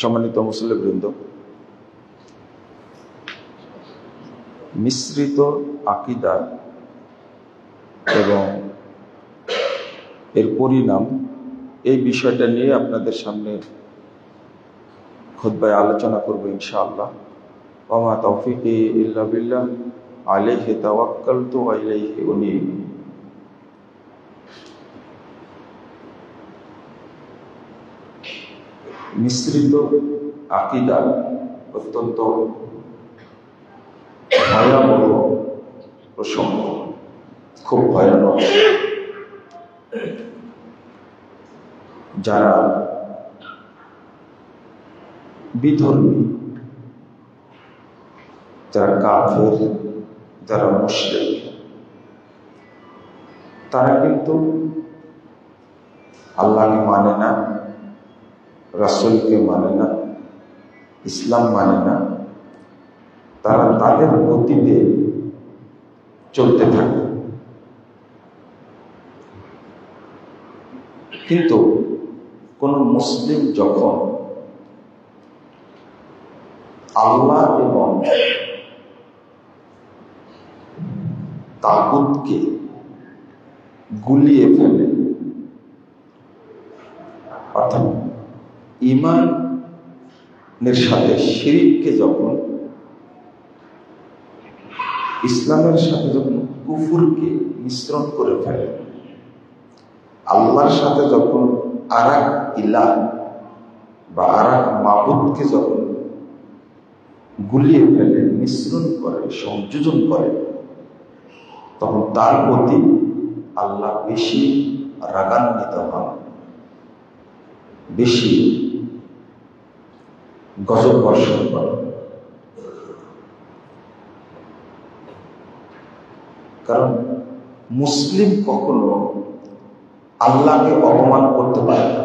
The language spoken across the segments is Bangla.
সম্মানিত মুসল্লিবৃন্দ, মিশ্রিত আকীদা এবং এর পরিণাম, এই বিষয়টা নিয়ে আপনাদের সামনে খুতবায় আলোচনা করব ইনশাআল্লাহ। ওয়া মা তাওফীকি ইল্লা বিল্লাহ, আলাইহি তাওয়াক্কালতু ওয়া ইলাইহি উনীব। মিশ্রিত আকীদা অত্যন্ত ভয়াবহ প্রসঙ্গ, খুব ভয়ানক। যারা বিধর্মী, যারা কাফের, যারা মুশরিক, তারা কিন্তু আল্লাহকে মানে না, রাসূলকে মানে না, ইসলাম মানে না। তারা তাদের গতিতে চলতে থাকে। কিন্তু কোন মুসলিম যখন আল্লাহ এবং তাগুতকে গুলিয়ে ফেলে, অর্থাৎ ঈমানের সাথে শিরককে যখন, ইসলামের সাথে যখন কুফরকে মিশ্রণ করে ফেলে, আল্লাহর সাথে যখন আরেক ইলাহ বা আরেক মাবুদকে যখন গুলিয়ে ফেলে, মিশ্রণ করে, সংযোজন করে, তখন তার প্রতি আল্লাহ বেশি রাগান্বিত হন, বেশি গজব বর্ষণ করে। কারণ মুসলিম কখনো আল্লাহকে অপমান করতে পারে না।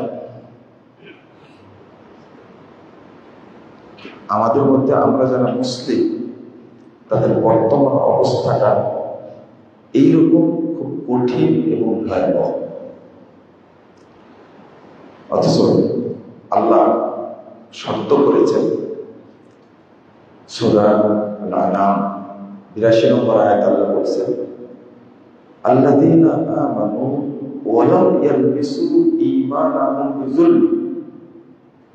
আমাদের মধ্যে আমরা যারা মুসলিম, তাদের বর্তমান অবস্থাটা এইরকম খুব কঠিন এবং ভয়াবহ। অথচ আল্লাহ শর্ত করেছেন, সূরা আল-আনআম ৮২ নম্বর আয়াতে আল্লাহ বলেছেন, আল্লাযীনা আমানু ওয়া লাম ইয়ালবিসু ঈমানাহুম বিযুলম,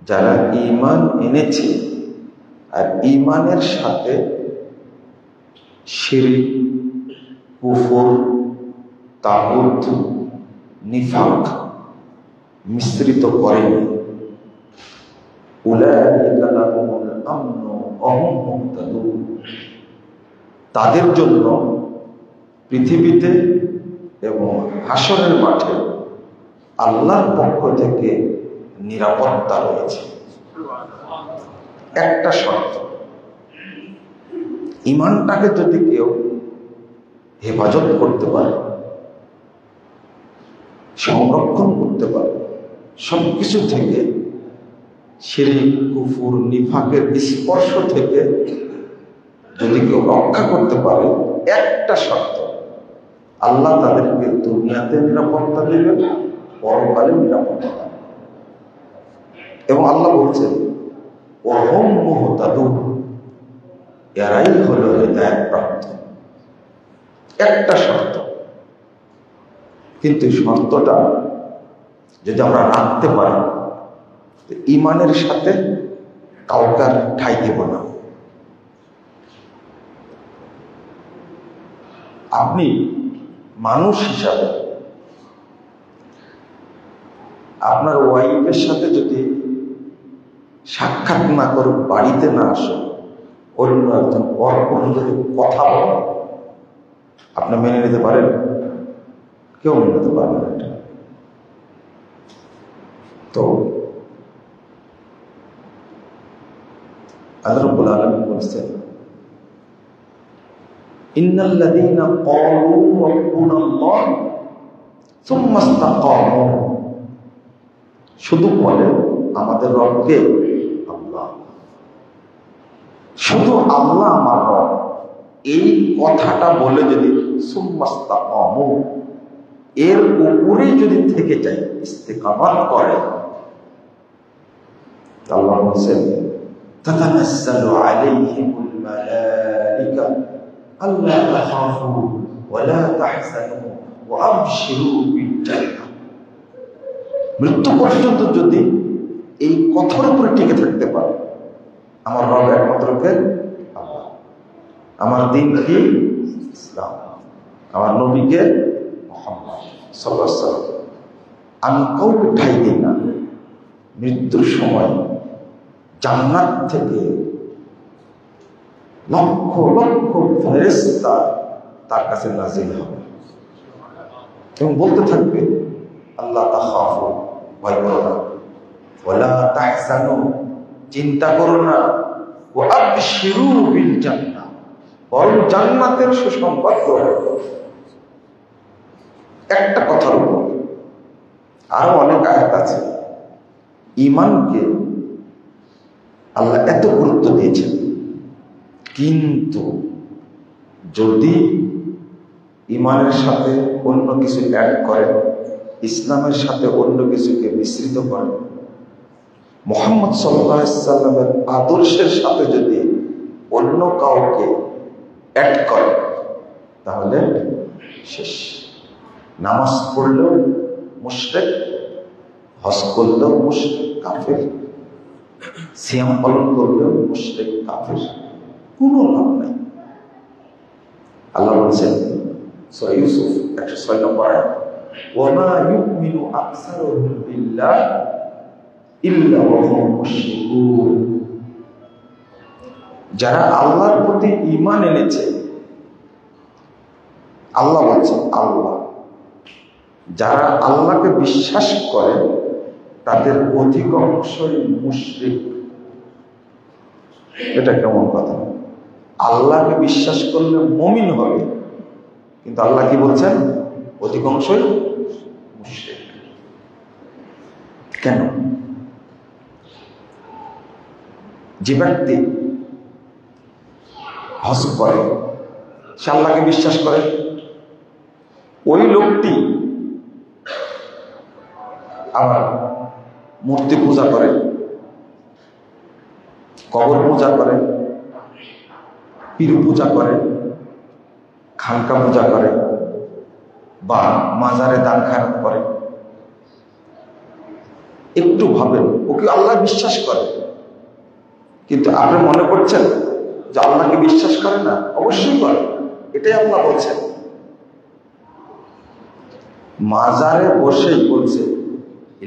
যারা ঈমান এনেছে আর ঈমানের সাথে শিরক, কুফর, তাগুত, নিফাক মিশ্রিত করেনি, উলাইকা লাহুমুল আমনু ওয়া হুম মুহতাদুন, তাদের জন্য পৃথিবীতে এবং হাসরের মাঠে আল্লাহর পক্ষ থেকে নিরাপত্তা রয়েছে। একটা শর্ত, ঈমানটাকে যদি কেউ হেফাজত করতে পারে, সংরক্ষণ করতে পারে, সবকিছু থেকে, শিরক, কুফর, নিফাকের স্পর্শ থেকে যদি কেউ রক্ষা করতে পারে, একটা শর্ত, আল্লাহ তাদেরকে দুনিয়াতে নিরাপত্তা দেবেন, পরকালে নিরাপত্তা দেবেন। এবং আল্লাহ বলছেন, ওয়া হুম মুহতাদুন, এরাই হলো হেদায়েত প্রাপ্ত। একটা শর্ত, কিন্তু শর্তটা যদি আমরা রাখতে পারি, ঈমানের সাথে কাউকে আর ঠাঁই দেব না। আপনি মানুষ হিসাবে আপনার ওয়াইফের সাথে যদি সাক্ষাৎ না করে, বাড়িতে না আসে, অন্য একজন পরপুরুষ যদি কথা বলে, আপনি মেনে নিতে পারেন? কেউ মেনে নিতে পারবে না। এটা তো আল্লাহ রাব্বুল আলামিন বলেছেন, ইন্নাল্লাযীনা ক্বালু রাব্বুনাল্লাহ সুম্মা ইসতাকামু, শুধু বলে আমাদের রবকে আল্লাহ, শুধু আল্লাহ আমার রব, এই কথাটা বলে যদি সুম্মা ইসতাকামু, এর উপরেই যদি থেকে যায়, ইস্তেকামাত করে, আল্লাহ বলছেন তাতানাজ্জালু আলাইহিমুল মালাইকা আল্লা তাখাফু ওয়া লা তাহজানু ওয়া আবশিরু বিল জান্নাহ। মৃত্যু পর্যন্ত যদি এই কথার উপরে টিকে থাকতে পারে, আমার রব একমাত্র কে? আল্লাহ। আমার দিন কি? ইসলাম। আমার নবীকে মুহাম্মদ সাল্লাল্লাহু আলাইহি ওয়াসাল্লাম। আমি কাউকে ঠাই দিই না। মৃত্যুর সময় জান্নাত থেকে লক্ষ লক্ষ ফেরেশতা তার কাছে নাজিল হবে এবং বলতে থাকবে আল্লাহ তাখাফু, ভয় করো না, ওয়ালা তাহজানু, চিন্তা করো না, ওয়া আবশিরু বিল জান্নাহ, বরং জান্নাতের সুসংবাদ গ্রহণ করো। একটা কথার উপর আরো অনেক আয়াত আছে। ঈমানকে আল্লাহ এত গুরুত্ব দিয়েছেন, কিন্তু যদি ঈমানের সাথে অন্য কিছু অ্যাড করেন, ইসলামের সাথে অন্য কিছুকে মিশ্রিত করেন, মুহাম্মদ সাল্লাল্লাহু আলাইহি সাল্লামের আদর্শের সাথে যদি অন্য কাউকে অ্যাড করেন, তাহলে শেষ। নামাজ পড়লেও মুশরিক, হজ করলেও মুশরিক কাফের, সিয়াম পালন করলেও মুশরিক কাফের, কোনো লাভ নাই। আল্লাহ বলছেন সূরা ইউসুফ 106 নম্বর আয়াত, ওয়া মা ইউমিনু আকসারুহুম বিল্লাহ ইল্লা ওয়া হুম মুশরিকুন। যারা আল্লাহর প্রতি ঈমান এনেছে, আল্লাহ বলছেন আল্লাহ, যারা আল্লাহকে বিশ্বাস করে তাদের অধিকাংশই মুশরিক। এটা কেমন কথা? আল্লাহকে বিশ্বাস করলে মুমিন হবে, কিন্তু আল্লাহ কি বলছেন? অধিকাংশই মুশরিক। কেন? যে ব্যক্তি হজ করে, সে আল্লাহকে বিশ্বাস করে, ওই লোকটি আবার মূর্তি পূজা করে, কবর পূজা করে, পীর পূজা করে, খানকা পূজা করে, বা মাজারে দান খায়রাত করে। একটু ভাবেন, ওকে আল্লাহ বিশ্বাস করে, কিন্তু আপনি মনে করছেন যে আল্লাহকে বিশ্বাস করে না? অবশ্যই করে। এটাই আল্লাহ বলছেন। মাজারে বসেই বলছে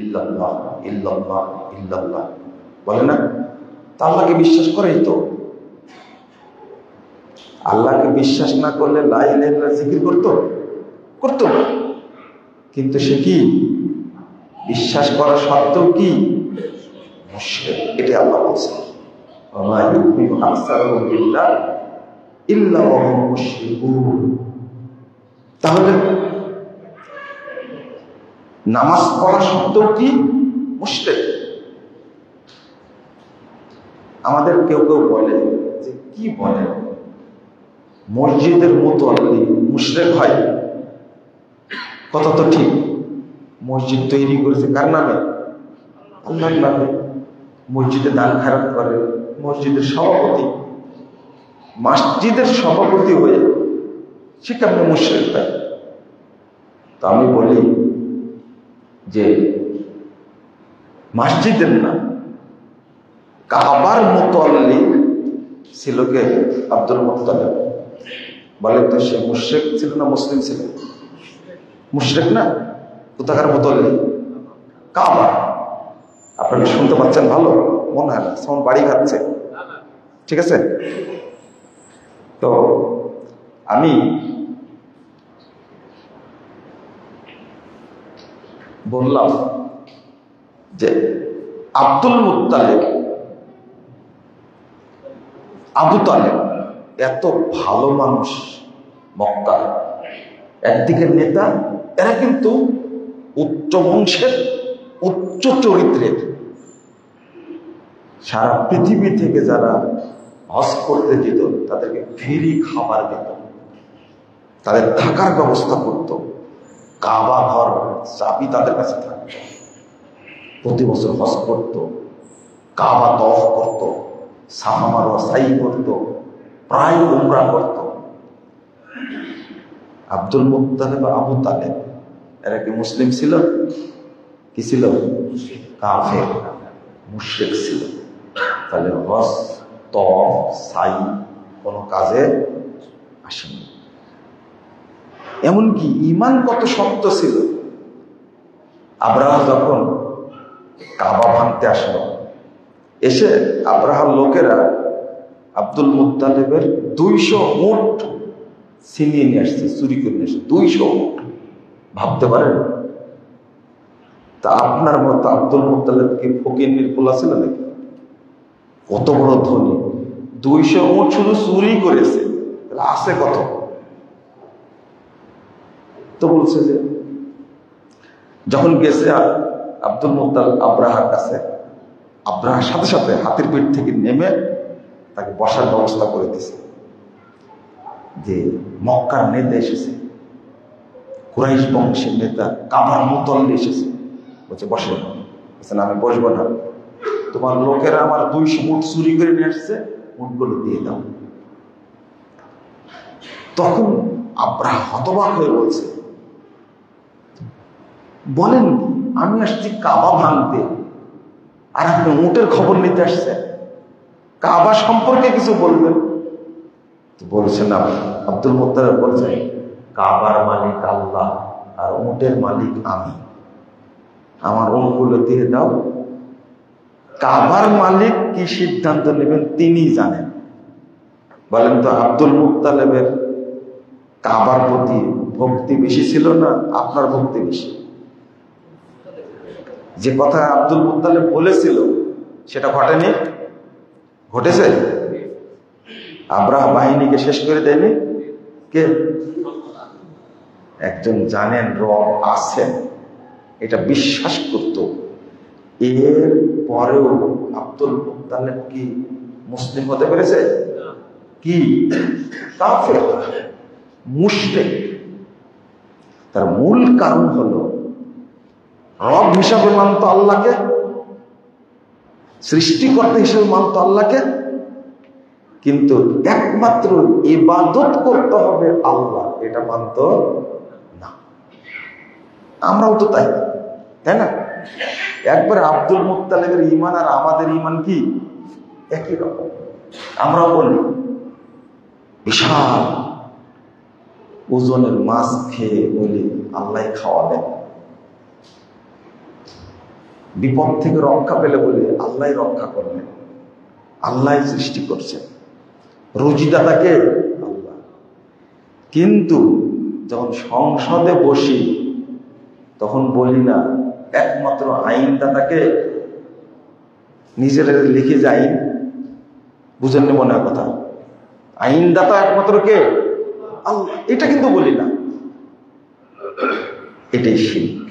ইল্লাল্লাহ ইল্লাল্লাহ ইল্লাল্লাহ, বলে না? তা আল্লাহকে বিশ্বাস করেই তো। আল্লাহকে বিশ্বাস না করলে লা ইলাহা ইল্লাল্লাহ জিকির করতো না, কিন্তু সে কি বিশ্বাস করা সত্ত্বেও কি মুশরিক? এটাই আল্লাহ বলছেন, ওয়া মা ইউমিনু আকসারুহুম বিল্লাহ ইল্লা ওয়া হুম মুশরিকুন। তাহলে নামাজ পড়া সত্ত্বেও কি মুশরিক? আমাদের কেউ কেউ বলে যে, কি বলে, মসজিদের মুতওয়াল্লি মুশরিক হয়? কথা তো ঠিক। মসজিদ তৈরি করেছে কার নামে? আল্লাহর নামে। মসজিদে দান খায়রাত করে মসজিদের সভাপতি, মসজিদের সভাপতি হয়ে সে কেমন মুশরিক হয়? তো আমি বলি যে মসজিদের না, কাবার মুতওয়াল্লি ছিল কে? Abdul Muttalib. বলেন তো, সে মুশরিক ছিল না মুসলিম ছিল? মুশরিক না? কোথাকার মুতওয়াল্লি? কাবা। আপনারা শুনতে পাচ্ছেন? ভালো মনে হয় না, সাউন্ড বাড়ি খাচ্ছে। ঠিক আছে, তো আমি বললাম যে আব্দুল মুত্তালিব, আবু তালেব এত ভালো মানুষ, মক্কা একদিকে নেতা, এরা কিন্তু উচ্চ বংশের, উচ্চ চরিত্রের। সারা পৃথিবী থেকে যারা হজ করতে যেত তাদেরকে ফ্রি খাবার দিত, তাদের থাকার ব্যবস্থা করত, কাবা ঘর চাবি তাদের কাছে থাকত, প্রতি বছর হজ করত, কাবা তওয়াফ করত, সাফা মারওয়া সাই করত, প্রায় উমরা করত। আব্দুল মুত্তালিব আবু তালেব এরা কি মুসলিম ছিল? কি ছিল? কাফের, মুশরিক ছিল। তাহলে হজ তওয়াফ সাই কোন কাজে আসেনি। এমনকি ঈমান কত শক্ত ছিল, আব্রাহা যখন কাবা ভাঙতে আসলো, এসে আব্রাহার লোকেরা আব্দুল মুত্তালিবের 200 উট ছিনিয়ে নিয়ে আসছে, চুরি করে নিয়ে আসছে। 200 উট, ভাবতে পারেন? তা আপনার মতো আব্দুল মুত্তালিব কি ফকিন্নির পোলা ছিল নাকি? কত বড় ধনী, 200 উট শুধু চুরি করেছে, তাহলে আছে কত? তো বলছে যে যখন গেছে আব্দুল মুত্তালিব আব্রাহার কাছে, আব্রাহার সাথে সাথে হাতির পিঠ থেকে নেমে তাকে বসার ব্যবস্থা করে দিয়েছে। যে মক্কার নেতা এসেছে, কুরাইশ বংশের নেতা কাবার মুতল্লি এসেছে, বলছে বসে। বলছেন আমি বসবো না, তোমার লোকেরা আমার 200 উট চুরি করে নিয়ে আসছে, উটগুলো দিয়ে দাও। তখন আব্রাহা হতবাক হয়ে বলছে, বলেন কি, আমি আসছি কাবা ভাঙতে, আর আপনি উটের খবর নিতে আসছেন? কাবা সম্পর্কে কিছু বলবেন? বলছে না, আব্দুল মুত্তালিব বলছে কাবার মালিক আল্লাহ আর উটের মালিক আমি, আমার উটগুলো দিয়ে দাও। কাবার মালিক কি সিদ্ধান্ত নেবেন তিনি জানেন। বলেন তো, আব্দুল মুত্তালিবের কাবার প্রতি ভক্তি বেশি ছিল না আপনার ভক্তি বেশি? যে কথা আব্দুল মুত্তালিব বলেছিল সেটা ঘটেনি? ঘটেছে? আব্রাহা বাহিনীকে শেষ করে দেয়নি? কে? একজন জানেন রব আছেন, এটা বিশ্বাস করত। এর পরেও আব্দুল মুত্তালিব কি মুসলিম হতে পেরেছে? কি? কাফের, মুশরিক। তার মূল কারণ হলো রব হিসাবে মানত আল্লাহকে, সৃষ্টিকর্তা হিসেবে মানত আল্লাহকে, কিন্তু একমাত্র ইবাদত করতে হবে আল্লাহ, এটা মানত না। আমরাও তো তাই, তাই না? একবারে আব্দুল মুত্তালিবের ঈমান আর আমাদের ঈমান কি একই রকম? আমরাও বলি বিশাল ওজনের মাছ খেয়ে বলি আল্লাহ খাওয়ালেন, বিপদ থেকে রক্ষা পেলে বলি আল্লাহ রক্ষা করলেন, আল্লাহ সৃষ্টি করছেন, রুজিদাতাকে আল্লাহ। কিন্তু যখন সংসদে বসি তখন বলি না একমাত্র আইনদাতাকে, নিজের লিখে যে আইন, বুঝেননি মনে হয় কথা, আইনদাতা একমাত্র কে? আল্লাহ। এটা কিন্তু বলি না, এটাই শিরক,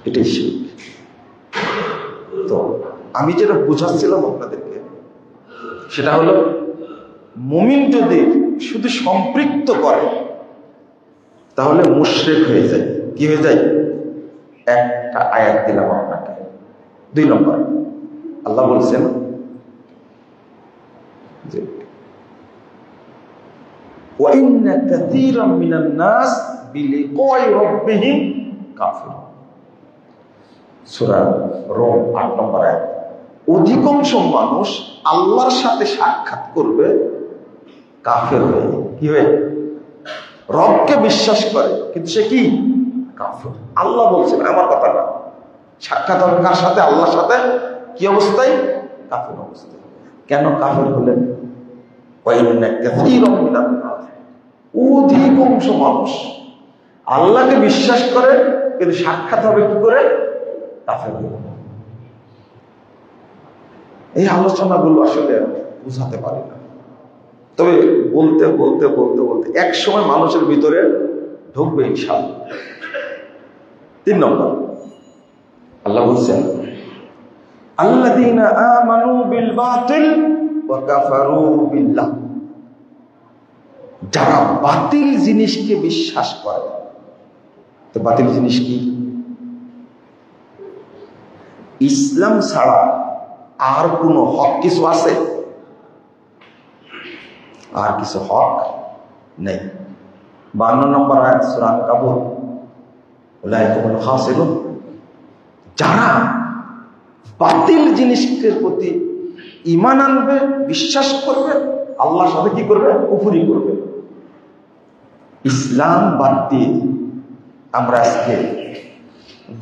এটাই শিরক। তো আমি যেটা বুঝাচ্ছিলাম আপনাদেরকে সেটা হলো, মুমিন যদি শুধু সম্পৃক্ত করে তাহলে মুশরিক হয়ে যায়। কি হয়ে যায়? একটা আয়াত দিলাম আপনাকে, 2 নম্বর। আল্লাহ বলছেন যে ওয়া ইন্না কাসীরাম মিনান নাস বিলিকাই রাব্বিহিম কাফিরুন। সূরা রূম 8 নম্বর আয়াত। অধিকাংশ মানুষ আল্লাহর সাথে সাক্ষাৎ করবে কাফের হয়ে। কি হয়ে? রবকে বিশ্বাস করে কিন্তু সে কি? কাফের। আল্লাহ বলছেন, আমার কথা না। সাক্ষাৎ হবে কার সাথে? আল্লাহর সাথে। কি অবস্থায়? কাফের অবস্থায়। কেন কাফের হলেন? অধিকাংশ মানুষ আল্লাহকে বিশ্বাস করে কিন্তু সাক্ষাৎ হবে কি করে? কাফের হয়ে। এই আলোচনাগুলো আসলে বুঝাতে পারি না, তবে বলতে বলতে বলতে বলতে এক সময় মানুষের ভিতরে ঢুকবে ইনশাআল্লাহ। 3 নম্বর আল্লাহ বলছেন আল্লাযীনা আমানু বিল বাতিল ওয়া কাফারু বিল্লাহ। যারা বাতিল জিনিসকে বিশ্বাস করে। তো বাতিল জিনিস কি? ইসলাম ছাড়া আর কোনো হক কিছু আছে? আর কিছু হক নেই। 52 নম্বর আয়াত সূরা আনকাবুত, উলাইকুমুল খাসিরুন, যারা বাতিল জিনিসের প্রতি ঈমান আনবে, বিশ্বাস করবে, আল্লাহর সাথে কি করবে? কুফরি করবে। ইসলাম বাদ দিয়ে আমরা আজকে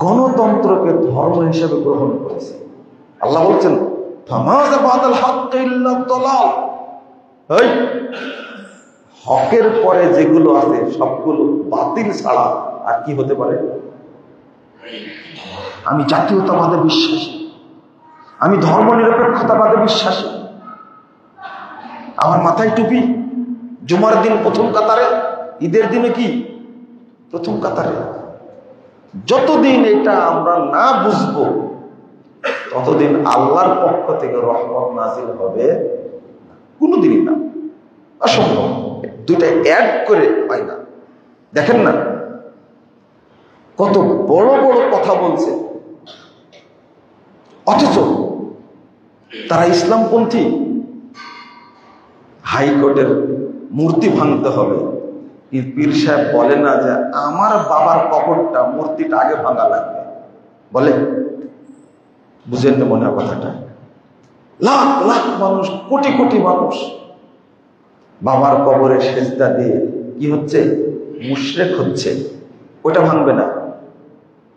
গণতন্ত্রকে ধর্ম হিসেবে গ্রহণ করেছি। আল্লাহ বলছেন ফামাযা বাদাল হাক্কি ইল্লা দালাল, এই হকের পরে যেগুলো আছে সবগুলো বাতিল ছাড়া আর কি হতে পারে? আমি জাতীয়তাবাদে বিশ্বাসী, আমি ধর্মনিরপেক্ষতাবাদে বিশ্বাসী, আমার মাথায় টুপি, জুমার দিন প্রথম কাতারে, ঈদের দিনে কি প্রথম কাতারে। যতদিন এটা আমরা না বুঝবো ততদিন আল্লাহর পক্ষ থেকে রহমত নাজিল হবে কোনোদিনই না, অসম্ভব। দুইটা অ্যাড করে হয় না। দেখেন না কত বড় বড় কথা বলছে, অথচ তারা ইসলামপন্থী। হাইকোর্টের মূর্তি ভাঙতে হবে, পীর সাহেব বলে না যে আমার বাবার কবরটা, মূর্তিটা আগে ভাঙা লাগবে, বলে? বুঝেন না মনে হয় কথাটা? লাখ লাখ মানুষ, কোটি কোটি মানুষ বাবার কবরে সেজদা দিয়ে কি হচ্ছে? মুশরিক হচ্ছে। ওটা ভাঙবে না,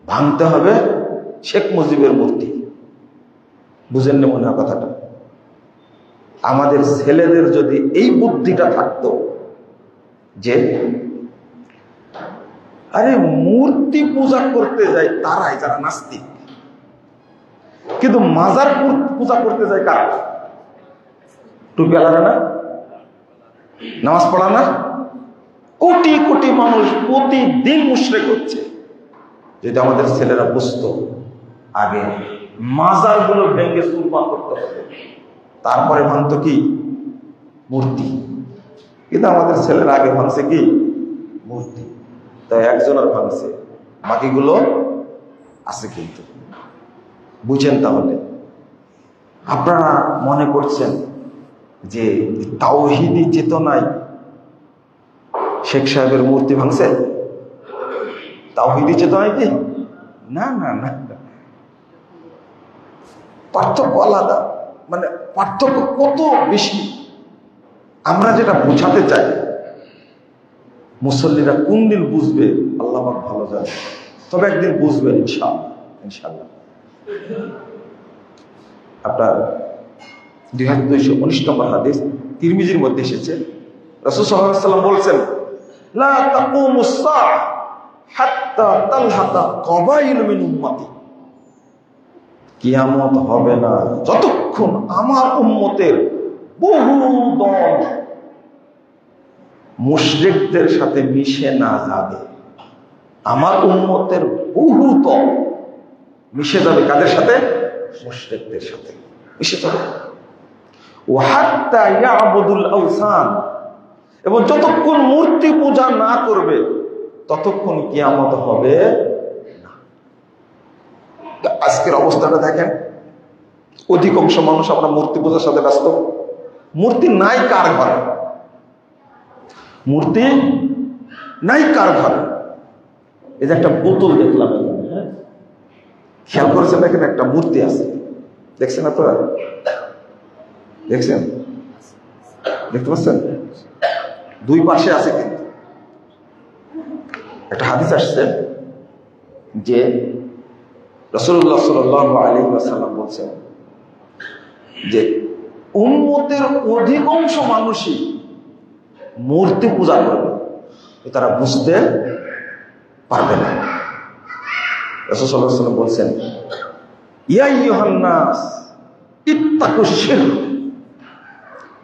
ভাঙতে হবে শেখ মুজিবের মূর্তি। বুঝেন না মনে হয় কথাটা? আমাদের ছেলেদের যদি এই বুদ্ধিটা থাকতো যে আরে মূর্তি পূজা করতে যায় তারাই যারা নাস্তিক, কিন্তু মাজার পূজা করতে যায় কারা? টুপি আলাদা না, নামাজ পড়া না, কোটি কোটি মানুষ প্রতিদিন মুশরিক হচ্ছে। যদি আমাদের ছেলেরা বুঝতো আগে মাজারগুলো ভেঙে চুরমার করতে হবে, তারপরে ভাঙতো কি? মূর্তি। কিন্তু আমাদের ছেলেরা আগে ভাঙছে কি? মূর্তি। তাই একজনের ভাঙছে, বাকিগুলো আছে। কিন্তু বুঝেন, তাহলে আপনারা মনে করছেন যে তাওহীদি চেতনায় শেখ সাহেবের মূর্তি ভাঙছে? তাওহীদি চেতনায় কি? না না না, পার্থক্য আলাদা, মানে পার্থক্য কত বেশি। আমরা যেটা বোঝাতে চাই, মুসল্লিরা কোন দিন বুঝবে আল্লাহ পাক ভালো জানে, তবে একদিন বুঝবেন ইনশাআল্লাহ। ইনশাআল্লাহ। আপনার 2219 নম্বর হাদিস তিরমিজির মধ্যে এসেছে, রাসূল সাল্লাল্লাহু আলাইহি ওয়াসাল্লাম বলছেন লা তাকুমুস সাআহ হাত্তা তালহাকা কাবাইল মিন উম্মতি, কিয়ামত হবে না যতক্ষণ আমার উম্মতের বহু দল মুশরিকদের সাথে মিশে না যাবে। আমার উম্মতের বহু দল মিশে যাবে কাদের সাথে? মুশরিকদের সাথে মিশে যাবে। ওয়া হাত্তা ইয়াবুদুল আওসান, এবং যতক্ষণ মূর্তি পূজা না করবে ততক্ষণ কিয়ামত হবে না। আজকের অবস্থাটা দেখেন, অধিকাংশ মানুষ আমরা মূর্তি পূজার সাথে ব্যস্ত। মূর্তি নাই কার ঘরে? মূর্তি নাই কার ঘরে? এই যে একটা বোতল দেখলাম, হ্যাঁ, খেয়াল করেছেন? দেখেন একটা মূর্তি আছে, দেখছেন আপনারা? দেখছেন? দেখতে পাচ্ছেন? দুই পাশে আছে। কিন্তু একটা হাদিস আসছে যে রাসূলুল্লাহ সাল্লাল্লাহু আলাইহি ওয়াসাল্লাম বলছেন যে উম্মতের অধিকাংশ মানুষই মূর্তি পূজা করবে, তারা বুঝতে পারবে না। রাসূল সাল্লাল্লাহু আলাইহি ওয়াসাল্লাম বলছেন ইয়া আইয়ুহান নাস ইত্তাকুশ শিরক,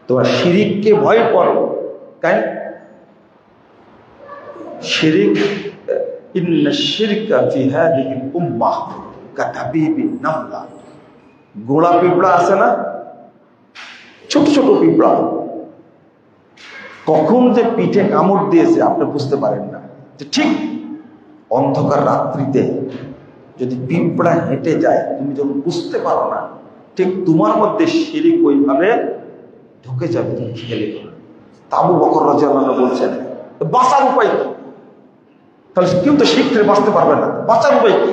তোমরা শিরিককে ভয় করো। কেন? শিরিক, ইন্না শিরকা ফি হাদিহিল উম্মাহ কাতাবিবিন নামলা, গোড়া পিঁপড়া আছে না, ছোট ছোট পিঁপড়া, কখন যে পিঠে কামড় দিয়েছে আপনি বুঝতে পারেন না। ঠিক অন্ধকার রাত্রিতে যদি পিঁপড়া হেঁটে যায়, তুমি যখন বুঝতে পারো না, ঠিক তোমার মধ্যে শিরিক ওইভাবে ঢুকে যাবে, তুমি খেলে। আবু বকর রাদিয়াল্লাহু আনহু বলছেন, বাঁচার উপায় কি? তাহলে কেউ তো শিখতে বাঁচতে পারবে না, বাঁচার উপায় কি?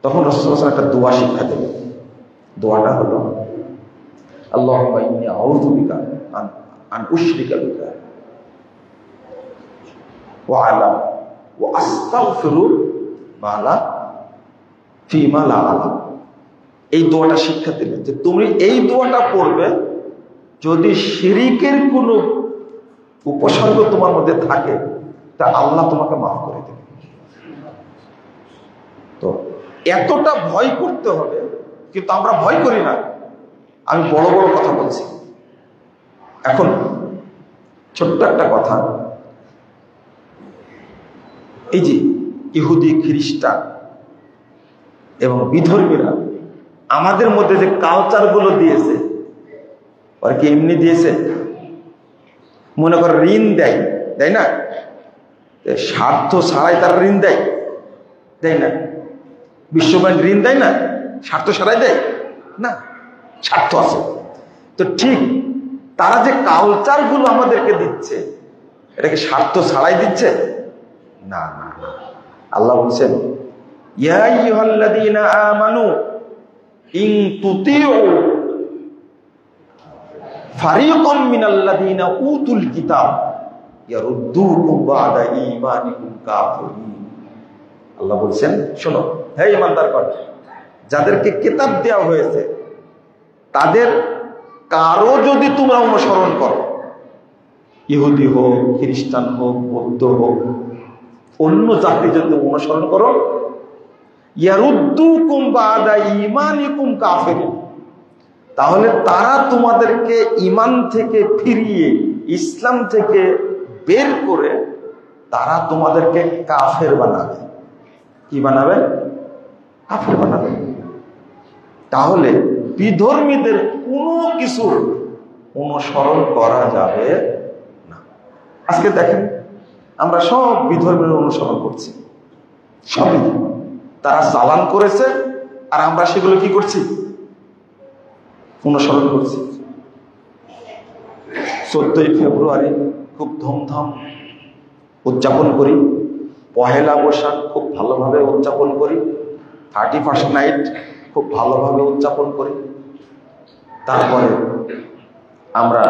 তখন রাসূলুল্লাহ সাল্লাল্লাহু আলাইহি ওয়াসাল্লাম একটা দোয়া শিক্ষা দিলেন। দোয়াটা হলো, আল্লাহুম্মা ইন্নী আউযু বিকা আন উশরিকা বিকা ওয়া আ'লাম ওয়া আস্তাগফিরু ফিমা লা আ'লাম। এই দোয়াটা শিক্ষা দিলেন যে তুমি এই দোয়াটা পড়বে যদি শিরিকের কোনো উপসর্গ তোমার মধ্যে থাকে, তা আল্লাহ তোমাকে মাফ করে দেবে। তো এতটা ভয় করতে হবে, কিন্তু আমরা ভয় করি না। আমি বড় বড় কথা বলছি। এখন ছোট্ট একটা কথা, এই যে ইহুদি, খ্রিস্টান এবং বিধর্মীরা আমাদের মধ্যে যে কালচার গুলো দিয়েছে, আর কি এমনি দিয়েছে? মনে করে ঋণ দেয়, তাই না? স্বার্থ ছাড়াই তারা ঋণ দেয়, দেয় না? বিশ্বব্যাংক ঋণ দেয় না স্বার্থ ছাড়াই দেয় না, স্বার্থ আছে। তো ঠিক তারা যে কালচার গুলো আমাদেরকে দিচ্ছে, এটাকে স্বার্থ ছাড়াই দিচ্ছে না। না, আল্লাহ বলছেন, ইয়া আইয়ুহাল্লাযীনা আমানু ইন তুতিউ ফারীকাম মিনাল্লাযীনা উতুল কিতাব ইয়ারুদ্দুকুম বা'দা ঈমানিকুম কাফিরিন। আল্লাহ বলছেন, শোনো হে ঈমানদারগণ, যাদেরকে কিতাব দেওয়া হয়েছে তাদের কারো যদি তোমরা অনুসরণ করো, ইহুদি হোক, খ্রিস্টান হোক, বৌদ্ধ হোক, অন্য জাতি যদি অনুসরণ করো, ইয়ারুদ্দুকুম বা'দা ঈমানিকুম কাফিরিন, তাহলে তারা তোমাদেরকে ঈমান থেকে ফিরিয়ে, ইসলাম থেকে বের করে তারা তোমাদেরকে কাফের বানাবে। কি বানাবে? কাফের বানাবে। তাহলে বিধর্মীদের কোনো কিছু অনুসরণ করা যাবে না। আজকে দেখেন, আমরা সব বিধর্মীর অনুসরণ করছি, সবই তারা চালান করেছে, আর আমরা সেগুলো কি করছি? অনুসরণ করছি। 14ই ফেব্রুয়ারি খুব ধুমধাম উদযাপন করি, পহেলা বৈশাখ খুব ভালোভাবে উদযাপন করি, 31st নাইট খুব ভালোভাবে উদযাপন করি। তারপরে আমরা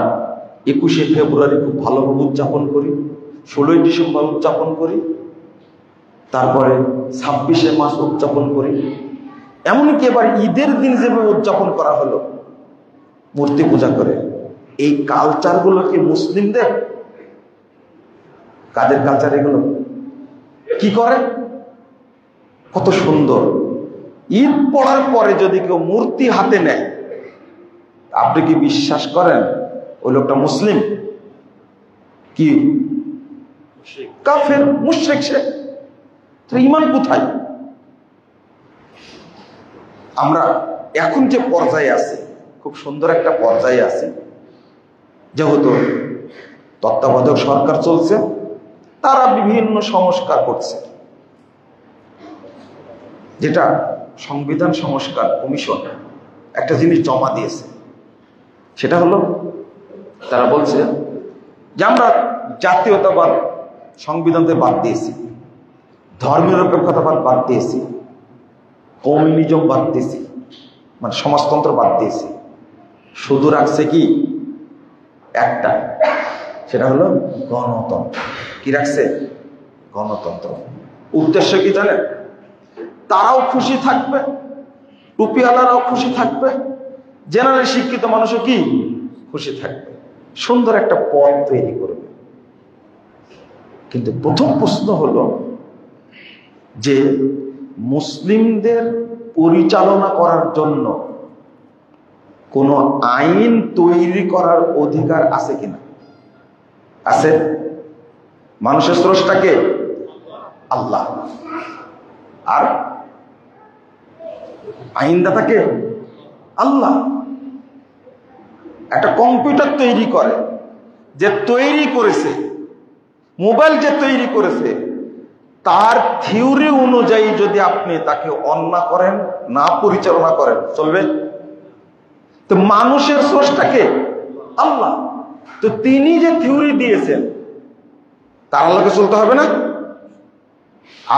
21শে ফেব্রুয়ারি খুব ভালোভাবে উদযাপন করি, 16ই ডিসেম্বর উদযাপন করি, তারপরে 26শে মাস উদযাপন করি। এমনকি এবার ঈদের দিন যেভাবে উদযাপন করা হলো, মূর্তি পূজা করে, এই কালচারগুলো কি মুসলিমদের? কাদের কালচার এগুলো? কি করে? কত সুন্দর! ঈদ পড়ার পরে যদি কেউ মূর্তি হাতে নেয়, আপনি কি বিশ্বাস করেন ওই লোকটা মুসলিম? কি কাফের, মুশরিক সে। তো ঈমান কোথায়? আমরা এখন যে পর্যায়ে আছি, খুব সুন্দর একটা পর্যায়ে আছি, যেহেতু তত্ত্বাবধায়ক সরকার চলছে, তারা বিভিন্ন সংস্কার করছে, যেটা সংবিধান সংস্কার কমিশন একটা জিনিস জমা দিয়েছে। সেটা হলো, তারা বলছে যে আমরা জাতীয়তাবাদ সংবিধানতে বাদ দিয়েছি, ধর্মনিরপেক্ষতাবাদ বাদ দিয়েছি, কমিউনিজম বাদ দিয়েছি, মানে সমাজতন্ত্র বাদ দিয়েছি, শুধু রাখছে কি একটা, সেটা হলো গণতন্ত্র। কি রাখছে? গণতন্ত্র। উদ্দেশ্য কি জানেন? তারাও খুশি থাকবে, টুপিওয়ালারাও খুশি থাকবে, জেনারেল শিক্ষিত মানুষও কি খুশি থাকবে, সুন্দর একটা পথ তৈরি করবে। কিন্তু প্রথম প্রশ্ন হলো যে মুসলিমদের পরিচালনা করার জন্য কোনো আইন তৈরি করার অধিকার আছে কিনা? আছে। মানুষের স্রষ্টাকে আল্লাহ, আর আইনদাতাকে আল্লাহ। একটা কম্পিউটার তৈরি করে, যে তৈরি করেছে, মোবাইল যে তৈরি করেছে, তার থিওরি অনুযায়ী যদি আপনি তাকে অন্যায় করেন, না পরিচালনা করেন, চলবে? তো মানুষের স্রষ্টাকে আল্লাহ, তো তিনি যে থিওরি দিয়েছেন তার আল্লাহকে চলতে হবে না?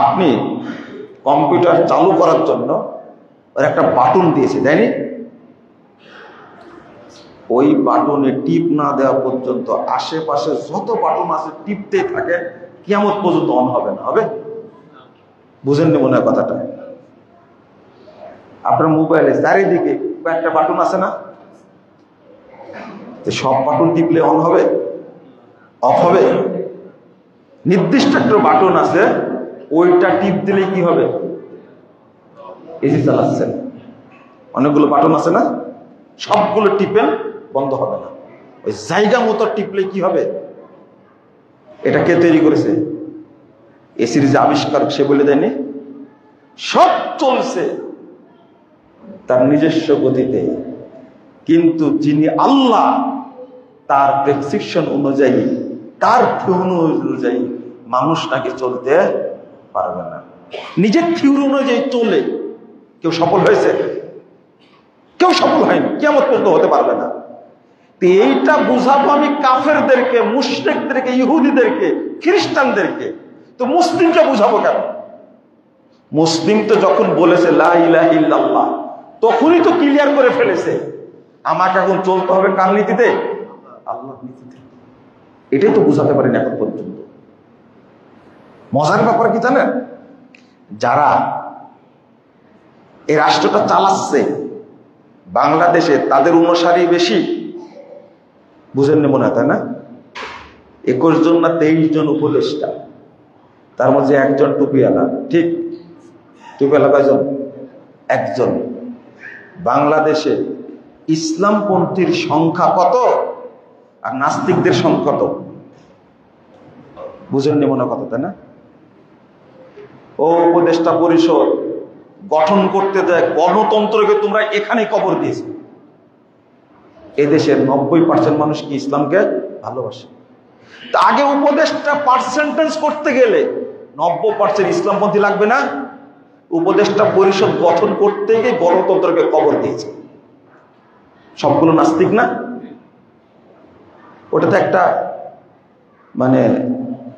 আপনি কম্পিউটার চালু করার জন্য ওর একটা বাটন দিয়েছে, তাইনি? ওই বাটনে টিপ না দেওয়া পর্যন্ত আশেপাশে যত বাটন আছে টিপতে থাকে, কিয়ামত পর্যন্ত অন হবে না। হবে? বুঝেননি মনে হয় কথাটা? আপনার মোবাইলে চারিদিকে একটা বাটন আছে না? সব বাটন টিপলে অন হবে? অফ হবে? নির্দিষ্ট একটা বাটন আছে, ওইটা টিপ দিলে কি হবে? এসি চালাচ্ছেন, অনেকগুলো বাটন আছে না, সবগুলো টিপেন, বন্ধ হবে না। ওই জায়গা মতো টিপলে কি হবে? এটা কে তৈরি করেছে? এসির যে আবিষ্কারক সে বলে দেয়নি? সব চলছে তার নিজস্ব গতিতে, কিন্তু যিনি আল্লাহ তার প্রেসক্রিপশন অনুযায়ী, তার থিওরি অনুযায়ী মানুষ নাকি চলতে পারবে না। নিজের থিওরি অনুযায়ী চলে কেউ সফল হয়েছে? কেউ সফল হয়নি, কিয়ামত পর্যন্ত হতে পারবে না। এইটা বুঝাবো আমি কাফেরদেরকে, মুশরিকদেরকে, ইহুদিদেরকে, খ্রিস্টানদেরকে, তো মুসলিমকে বুঝাবো কেন? মুসলিম তো যখন বলেছে লা ইলাহা ইল্লাল্লাহ, তখনই তো ক্লিয়ার করে ফেলেছে আমাকে এখন চলতে হবে কার নীতিতে? আল্লাহর নীতিতে। এটাই তো বুঝাতে পারেন এখন পর্যন্ত। মজার ব্যাপার কি জানেন? যারা এই রাষ্ট্রটা চালাচ্ছে বাংলাদেশে, তাদের অনুসারী বেশি। বুঝেননি মনে হয়, তাই না? 21 জন না 23 জন উপদেষ্টা, তার মধ্যে একজন টুপিওয়ালা। ঠিক? টুপিওয়ালা কয়জন? একজন। বাংলাদেশে ইসলামপন্থীর সংখ্যা কত আর নাস্তিকদের সংখ্যা কত? বুঝেননি মনে কথা, তাই না? ও উপদেষ্টা পরিষদ গঠন করতে যায়, গণতন্ত্রকে তোমরা এখানে কবর দিয়েছো। এদেশের 90% মানুষ কি ইসলামকে ভালোবাসে? তা আগে উপদেষ্টা পার্সেন্টেজ করতে গেলে 90% ইসলামপন্থী লাগবে না? উপদেষ্টা পরিষদ গঠন করতে গিয়ে গণতন্ত্রকে কবর দিয়েছে। সবগুলো নাস্তিক না? ওটা তো একটা মানে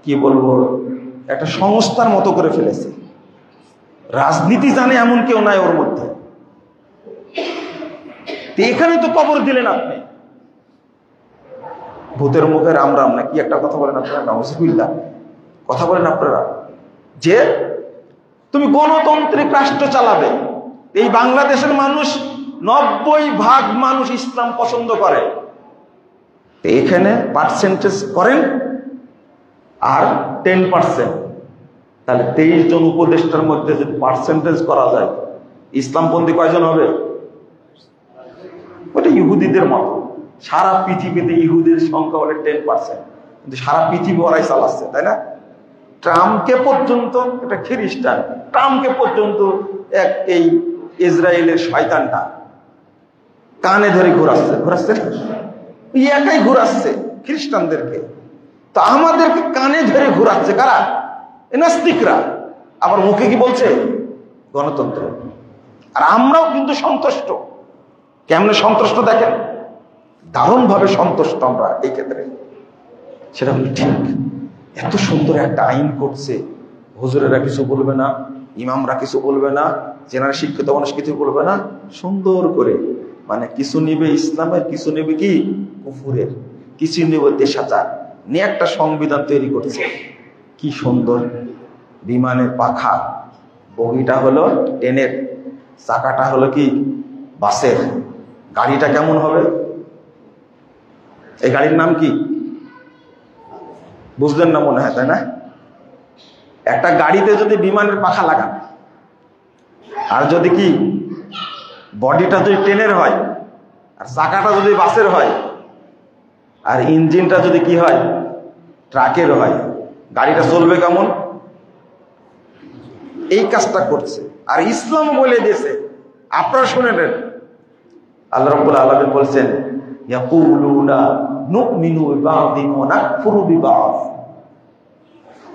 কি বলবো, একটা সংস্থার মতো করে ফেলেছে। রাজনীতি জানে এমন কেউ নাই ওর মধ্যে। এখানে তো কবর দিলেন আপনি। ভূতের মুখে রাম রাম না কি একটা কথা বলেন আপনারা, নাউজুবিল্লাহ কথা বলেন আপনারা, যে তুমি গণতান্ত্রিক রাষ্ট্র চালাবে। এই বাংলাদেশের মানুষ 90% মানুষ ইসলাম পছন্দ করে, এখানে পার্সেন্টেজ করেন আর 10%, তাহলে 23 জন উপদেষ্টার মধ্যে যদি পার্সেন্টেজ করা যায়, ইসলামপন্থী কয়জন হবে? ওটা ইহুদিদের মতো। সারা পৃথিবীতে ইহুদির সংখ্যা হলে 10%, কিন্তু সারা পৃথিবী ওরাই চালাচ্ছে, তাই না? ট্রাম্পকে পর্যন্ত, এটা খ্রিস্টান, ট্রাম্পকে পর্যন্ত এই ইসরায়েলের শয়তানটা কানে ধরে ঘোরাচ্ছে একাই ঘোরাচ্ছে খ্রিস্টানদেরকে। তো আমাদেরকে কানে ধরে ঘোরাচ্ছে কারা? নাস্তিকরা। আবার মুখে কি বলছে? গণতন্ত্র। আর আমরাও কিন্তু সন্তুষ্ট। কেমনে সন্তুষ্ট দেখেন? দারুণ ভাবে সন্তুষ্ট আমরা এই ক্ষেত্রে। সেটা হলো ঠিক, এত সুন্দর একটা আইন করছে, হুজুরেরা কিছু বলবে না, ইমামরা কিছু বলবে না, জেনারেল শিক্ষিত মানুষ কিছু বলবে না, সুন্দর করে মানে কিছু নিবে ইসলামের, কিছু নিবে কি কুফুরের, কিছু নিবে দেশাচার নিয়ে একটা সংবিধান তৈরি করছে। কি সুন্দর! বিমানের পাখা, বগিটা হলো ট্রেনের, চাকাটা হলো কি বাসের। গাড়িটা কেমন হবে? এই গাড়ির নাম কি বুঝলেন না মনে হয়, তাই না? একটা গাড়িতে যদি বিমানের পাখা লাগান, আর যদি কি বডিটা যদি ট্রেনের হয়, আর চাকাটা যদি বাসের হয়, আর ইঞ্জিনটা যদি কি হয় ট্রাকের হয়, গাড়িটা চলবে কেমন? এই কাজটা করছে। আর ইসলাম বলে দিয়েছে, আপনারা শুনে নেন, আল্লাহ রাব্বুল আলামিন বলছেন ইয়াকুলুনা নুমিনু বিবাযিন ওয়া নাকফুরু বিবায।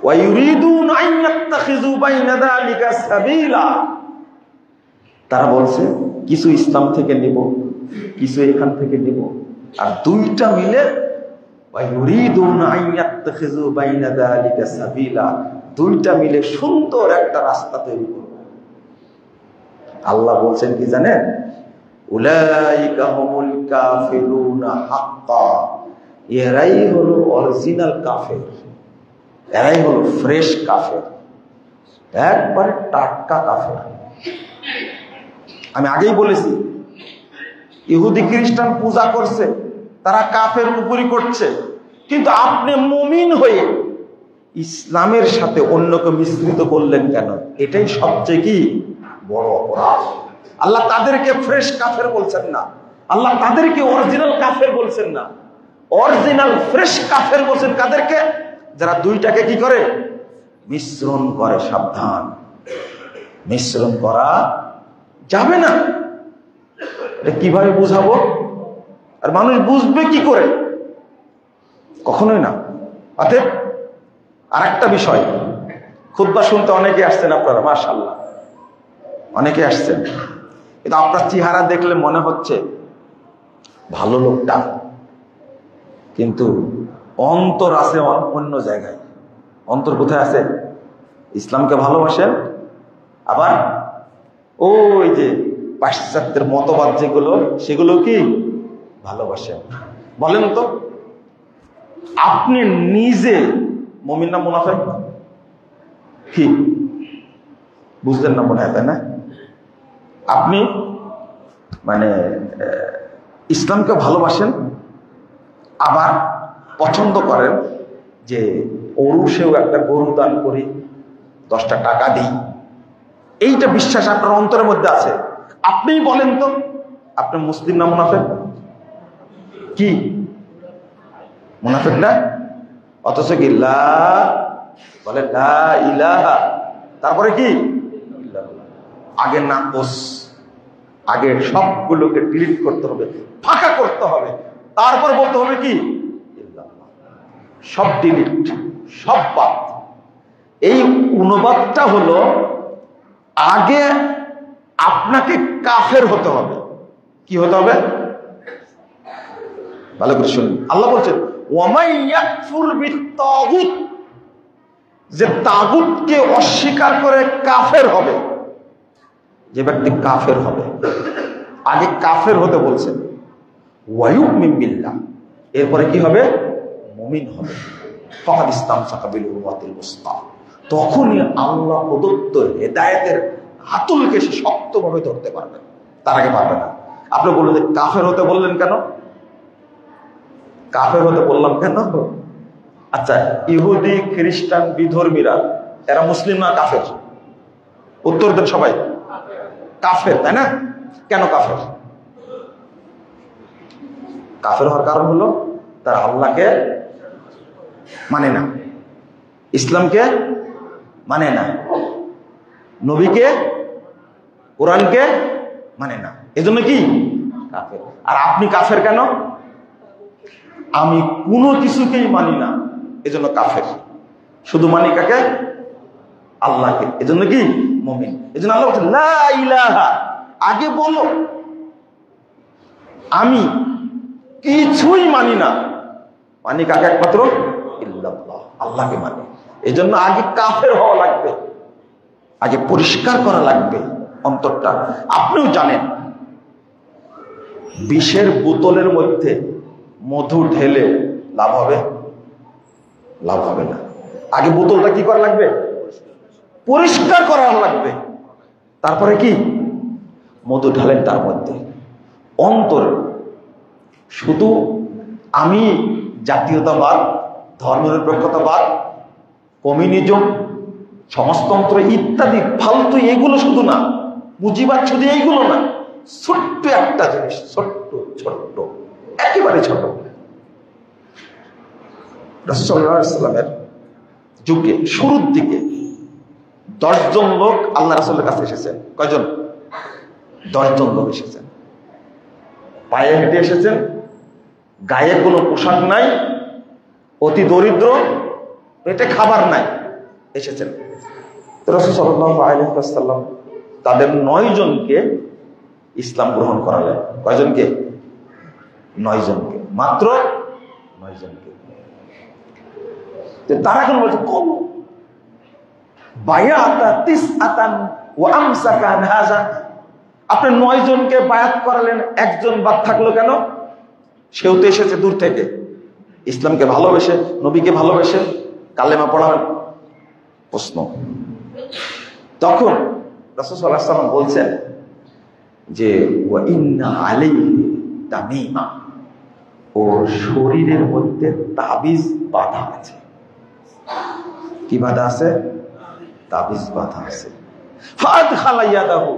ওয়া ইউরিদুনা আন ইয়াত্তাখিযু বাইনা যালিকা সাবিলা। তারা বলছে কিছু ইসলাম থেকে নেব, কিছু এখান থেকে নেব, আর দুইটা মিলে ওয়া ইউরিদুনা আন ইয়াত্তাখিযু বাইনা যালিকা সাবিলা, দুইটা মিলে সুন্দর একটা রাস্তা তৈরি করবে। আল্লাহ বলছেন কি জানেন? উলাইকা হুমুল কাফিরুনা হাক্কা, এরাই হলো অরিজিনাল কাফের, এরাই হলো ফ্রেশ কাফের, একবারে টাটকা কাফের। আমি আগেই বলেছি, ইহুদি খ্রিস্টান পূজা করছে, তারা কাফের উপরি করছে, কিন্তু আপনি মুমিন হয়ে ইসলামের সাথে অন্যকে মিশ্রিত করলেন কেন? এটাই সবচেয়ে কি বড় অপরাধ। আল্লাহ তাদেরকে ফ্রেশ কাফের বলছেন না, আল্লাহ তাদেরকে অরিজিনাল কাফের বলছেন না, অরিজিনাল ফ্রেশ কাফের বলছেন কাদেরকে? যারা দুইটাকে কি করে? মিশ্রণ করে। সাবধান, মিশ্রণ করা যাবে না। এটা কিভাবে বুঝাবো? আর মানুষ বুঝবে কি করে? কখনোই না। অতএব আর একটা বিষয়, খুতবা শুনতে অনেকে আসছেন আপনারা, মাশাআল্লাহ অনেকে আসছেন, কিন্তু আপনার চেহারা দেখলে মনে হচ্ছে ভালো লোকটা, কিন্তু অন্তর আছে অন্য জায়গায়। অন্তর কোথায় আছে? ইসলামকে ভালোবাসেন, আবার ওই যে পাশ্চাত্যের মতবাদ যেগুলো, সেগুলো কি ভালোবাসেন? বলেন তো, আপনি নিজে মুমিন না মুনাফিক? কি বুঝলেন না মনে হয়, তাই না? আপনি মানে ইসলামকে ভালোবাসেন, আবার পছন্দ করেন যে ওরুষেও একটা গরু দান করি, 10টা টাকা দিই, এইটা বিশ্বাস আপনার অন্তরের মধ্যে আছে। আপনিই বলেন তো, আপনি মুসলিম না মুনাফিক? কি মুনাফিক না? অথচ কি লা বলে লা ইলাহা, তারপরে কি আগে নাকস, আগে সবগুলোকে ডিলিট করতে হবে, ফাঁকা করতে হবে, তারপর বলতে হবে কি সব ডিলিট, সব বাদ। এই অনুবাদটা হলো আগে আপনাকে কাফের হতে হবে। কি হতে হবে? ভালো করে শুনুন, আল্লাহ বলছেন ওয়ামাই ইয়াকফুর বিত্তাগুত, যে তাগুতকে অস্বীকার করে কাফের হবে, যে ব্যক্তি কাফের হবে, আগে কাফের হতে বলছেন। ওয়ায়ুমিন বিল্লাহ, এরপরে কি হবে? মুমিন হবে। ফাকাদ ইসতামসাকা বিল উরওয়াতিল উসকা, তখনই আল্লাহ প্রদত্ত হেদায়েতের হাতুলকে সে শক্তভাবে ধরতে পারবে, তার আগে পারবে না। আপনি বললেন যে কাফের হতে বললেন কেন? কাফের হতে বললাম কেন? আচ্ছা, ইহুদি খ্রিস্টান বিধর্মীরা এরা মুসলিম না কাফের? উত্তর দেন সবাই। কাফের, তাই না? কেন কাফের? কাফের হওয়ার কারণ হলো তারা আল্লাহকে মানে না, ইসলামকে মানে না, নবীকে কোরআনকে মানে না, এজন্য কি কাফের। আর আপনি কাফের কেন? আমি কোনো কিছুকেই মানি না, এজন্য কাফের। শুধু মানি কাকে? আল্লাহকে, এজন্য কি মুমিন। এজন্য আল্লাহ বলছেন লা ইলাহা, আগে বলো আমি কিছুই মানি না, মানি কাকে? একমাত্র ইল্লাল্লাহ, আল্লাহকে মানি। এজন্য আগে কাফের হওয়া লাগবে, আগে পরিষ্কার করা লাগবে অন্তরটা। আপনিও জানেন বিষের বোতলের মধ্যে মধু ঢেলে লাভ হবে? লাভ হবে না। আগে বোতলটা কি করা লাগবে? পরিষ্কার করা লাগবে, তারপরে কি মধু ঢালেন তার মধ্যে। অন্তর শুধু আমি জাতীয়তাবাদ, ধর্মনিরপেক্ষতাবাদ, কমিউনিজম, সমাজতন্ত্র ইত্যাদি ফালতু এগুলো শুধু না, পুঁজিবাদ শুধু এইগুলো না, ছোট্ট একটা জিনিস, ছোট্ট ছোট্ট একেবারে ছোট। রাসূল সাল্লাল্লাহু আলাইহি ওয়াসাল্লামের যুগে শুরুর দিকে 10 জন লোক আল্লাহ রাসূলের কাছে এসেছেন। কয়জন? 10 জন লোক এসেছেন। পায়ে হেঁটে এসেছেন, গায়ে কোনো পোশাক নাই, অতি দরিদ্র, পেটে খাবার নাই, এসেছেন। রাসূল সাল্লাল্লাহু আলাইহি ওয়াসাল্লাম তাদের 9 জনকে ইসলাম গ্রহণ করালেন। কয়জনকে? 9 জনকে, মাত্র 9 জনকে। তারা কেন বলছে কম বায়াতা তিসআতান ওয়া আমসাকা আন হাযা, আপনি 9 জনকে বায়াত করালেন, একজন বাদ থাকলো কেন? সেও তো এসেছে দূর থেকে, ইসলামকে ভালোবেসে, নবীকে ভালোবেসে কালেমা পড়াবেন। প্রশ্ন, তখন রাসূল সাল্লাল্লাহু আলাইহি ওয়াসাল্লাম বলছেন যে ওয়া ইন্না আলাইহি তামিমা, ওর শরীরের মধ্যে তাবিজ বাঁধা আছে। কি বাঁধা আছে? তাবিজ বাঁধা আছে। ফাদখালা ইয়াদাহু,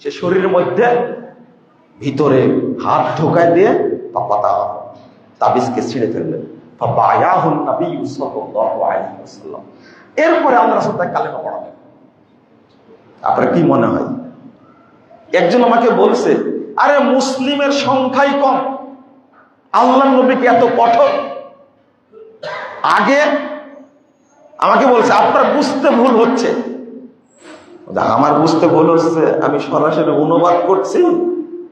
সে শরীরের মধ্যে ভিতরে হাত ঢোকায় দিয়ে পাতা তাবিজকে ছিঁড়ে ফেললেন। ফাবায়াহুন নবী সাল্লাল্লাহু আলাইহি ওয়াসাল্লাম, এরপরে আল্লাহ রাসূল তাকে কালেমা পড়ালেন। আপনার কি মনে হয়? একজন আমাকে বলছে, আরে মুসলিমের সংখ্যাই কম, আল্লাহর নবী কি এত কঠোর? আগে আমাকে বলছে আপনার বুঝতে ভুল হচ্ছে। আমার বুঝতে ভুল হচ্ছে, আমি সরাসরি অনুবাদ করছি,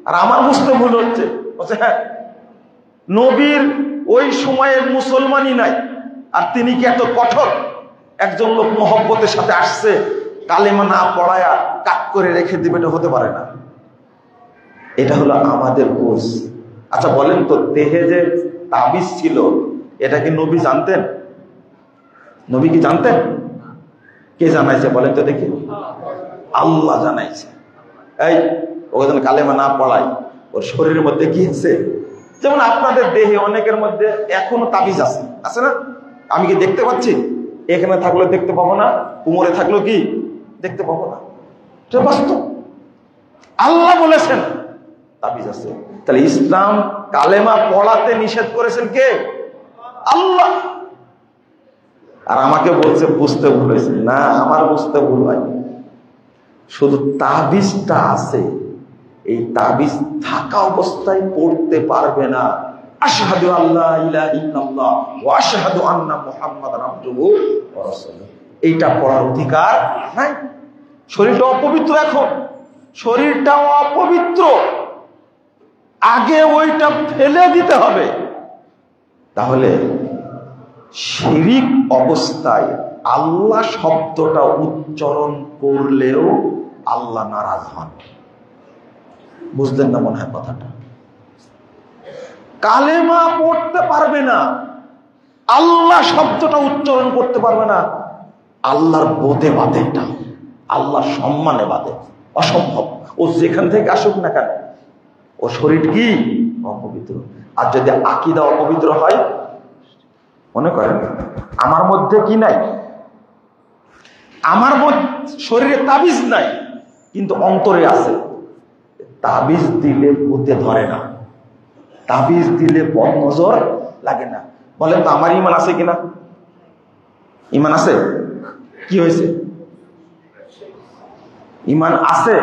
আর আমার বুঝতে ভুল হচ্ছে। বলছে হ্যাঁ, নবীর ওই সময়ের মুসলমানই নাই, আর তিনি কি এত কঠোর? একজন লোক মহব্বতের সাথে আসছে, কালেমা না পড়ায়া কাট করে রেখে দিবে, এটা হতে পারে না। এটা হলো আমাদের বুঝ। আচ্ছা বলেন তো, দেহে যে তাবিজ ছিল এটা কি নবী জানতেন? নবী কি জানতেন? কে জানাইছে বলেন তো দেখি? আল্লাহ জানাইছে। এই ওখানে কালেমা না পড়াই ওর শরীরের মধ্যে কি আছে? যেমন আপনাদের দেহে অনেকের মধ্যে এখনো তাবিজ আছে, আছে না? আমি কি দেখতে পাচ্ছি? এখানে থাকলে দেখতে পাবো না, কোমরে থাকলেও কি দেখতে পাবো না? এটা বাস্তব। আল্লাহ বলেছেন তাবিজ আছে। তাহলে ইসলাম কালেমা পড়াতে নিষেধ করেছেন কে? আল্লাহ। আর আমাকে বলছে বুঝতে ভুল হয়েছে। না, আমার বুঝতে ভুল হয়নি, শুধু তাবিজটা আছে, এই তাবিজ থাকা অবস্থায় পড়তে পারবে না। আশহাদু আল্লা ইলাহা ইল্লাল্লাহ ওয়া আশহাদু আন্না মুহাম্মাদান আবদুহু ওয়া রাসূলুহু, এইটা পড়ার অধিকার নাই। শরীরটা অপবিত্র, এখন শরীরটাও অপবিত্র, আগে ওইটা ফেলে দিতে হবে। তাহলে শিরিক অবস্থায় আল্লাহ শব্দটা উচ্চারণ করলেও আল্লাহ নারাজ হন। বুঝলেন না মনে হয় কথাটা? কালেমা পড়তে পারবে না, আল্লাহ শব্দটা উচ্চারণ করতে পারবে না, আল্লাহর বোধে বাধে, এটা আল্লাহর সম্মানে বাধে, অসম্ভব। ও যেখান থেকে আসুক না কেন, ও শরীর কি অপবিত্র। আর যদি আকীদা অপবিত্র হয়, মনে করেন আমার মধ্যে কি নাই, আমার শরীরে তাবিজ নাই, কিন্তু অন্তরে আছে। তাবিজ দিলে ভূতে ধরে না, তাবিজ দিলে বদ নজর লাগে না। বলেন তো আমার ঈমান আছে কিনা? ঈমান আছে? কি হয়েছে? ঈমান আছে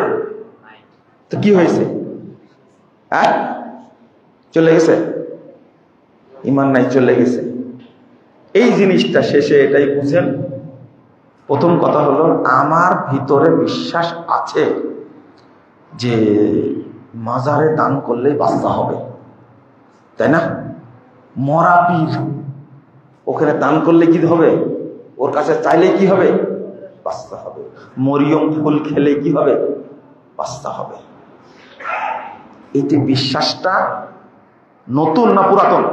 তো কি হয়েছে? হ্যাঁ, চলে গেছে? ঈমান নাই, চলে গেছে। এই জিনিসটা শেষে এটাই বুঝেন, প্রথম কথা হলো আমার ভিতরে বিশ্বাস আছে যে মাজারে দান করলেই বাচ্চা হবে, তাই না? মরা পীর, ওখানে দান করলে কি হবে? ওর কাছে চাইলে কি হবে? বাচ্চা হবে। মরিয়ম ফুল খেলে কি হবে? বাচ্চা হবে। এই যে বিশ্বাসটা নতুন না পুরাতন?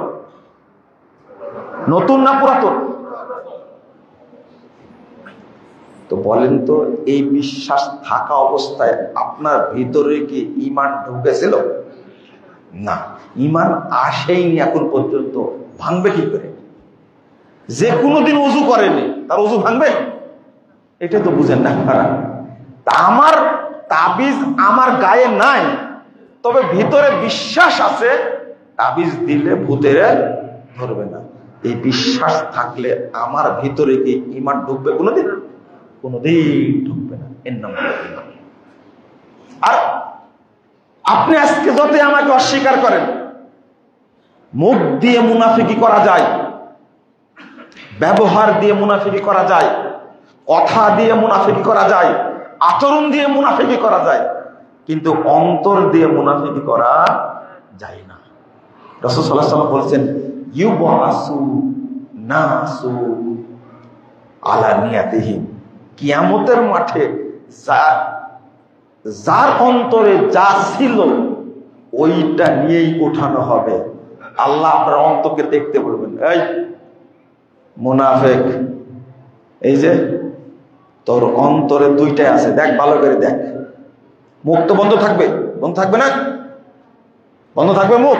নতুন না পুরাতন? তো বলেন তো, এই বিশ্বাস থাকা অবস্থায় আপনার ভিতরে কি ঈমান ঢুকেছিল? না, ঈমান আসেইনি এখন পর্যন্ত। ভাঙবে কি করে? যে কোনোদিন ওযু করেনি তার ওযু ভাঙবে? এটা তো বুঝেন না আপনারা। তা আমার তাবিজ আমার গায়ে নাই, তবে ভিতরে বিশ্বাস আছে, তাবিজ দিলে ভূতেরা ধরবে না। এই বিশ্বাস থাকলে আমার ভিতরে কি ঈমান ঢুকবে কোনোদিন? কোনোদিন ঢুকবে না। এর নাম ঈমান। আর আপনি আজকে যতই আমাকে অস্বীকার করেন, মুখ দিয়ে মুনাফিকি করা যায়, ব্যবহার দিয়ে মুনাফিকি করা যায়, কথা দিয়ে মুনাফিকি করা যায়, আচরণ দিয়ে মুনাফিকি করা যায়, কিন্তু অন্তর দিয়ে মুনাফিকি করা যায় না। রাসূল সাল্লাল্লাহু আলাইহি ওয়াসাল্লাম বলেছেন, ইউবআসু নাসু আলা নিয়াতিহিম, কিয়ামতের মাঠে যার অন্তরে যা ছিল ওইটা নিয়েই উঠানো হবে। আল্লাহ আপনার অন্তরকে দেখতে বলবেন, এই মুনাফিক, এই যে তোর অন্তরে দুইটাই আছে, দেখ ভালো করে দেখ। মুখ তো বন্ধ থাকবে, বন্ধ থাকবে না? বন্ধ থাকবে মুখ,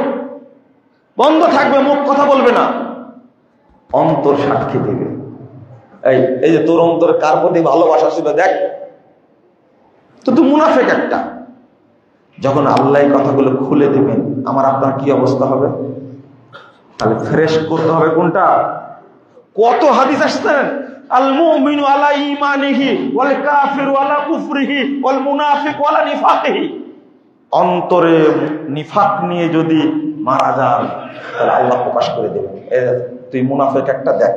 বন্ধ থাকবে মুখ, কথা বলবে না। অন্তর সাক্ষী দেবে, এই যে তোর অন্তরে কার প্রতি ভালোবাসা ছিল দেখ। তো তুই মুনাফিক একটা। যখন আল্লাহ কথাগুলো খুলে দিবেন, আমার আপনার কি অবস্থা হবে? তাহলে ফ্রেশ করতে হবে কোনটা? কত হাদিস আসছেন, আল মুমিনু আলা ঈমানিহি ওয়াল কাফিরু আলা কুফরিহি ওয়াল মুনাফিকু আলা নিফাকিহি। অন্তরে নিফাক নিয়ে যদি মারা যান তাহলে আল্লাহ প্রকাশ করে দেবেন, তুই মুনাফিক একটা, দেখ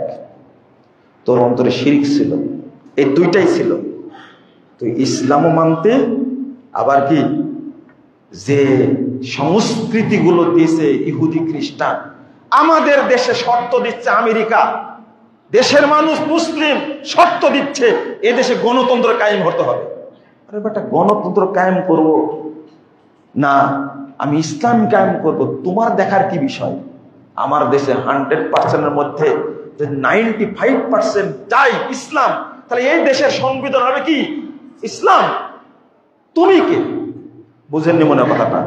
তোর অন্তরে শিরক ছিল, এই দুইটাই ছিল। তুই ইসলামও মানতে, আবার কি যে সংস্কৃতিগুলো দিয়েছে ইহুদি খ্রিস্টান, আমাদের দেশে শর্ত দিচ্ছে আমেরিকা, দেশের মানুষ মুসলিম, শর্ত দিচ্ছে এ দেশে গণতন্ত্র কায়েম হতে হবে। আরে বেটা, গণতন্ত্র কায়েম করব না, আমি ইসলাম কায়েম করব, তোমার দেখার কি বিষয়? আমার দেশে 100%-এর মধ্যে 95% চাই ইসলাম, তাহলে এই দেশের সংবিধান হবে কি? ইসলাম। তুমি কে? বুঝেননি মনে কথাটা?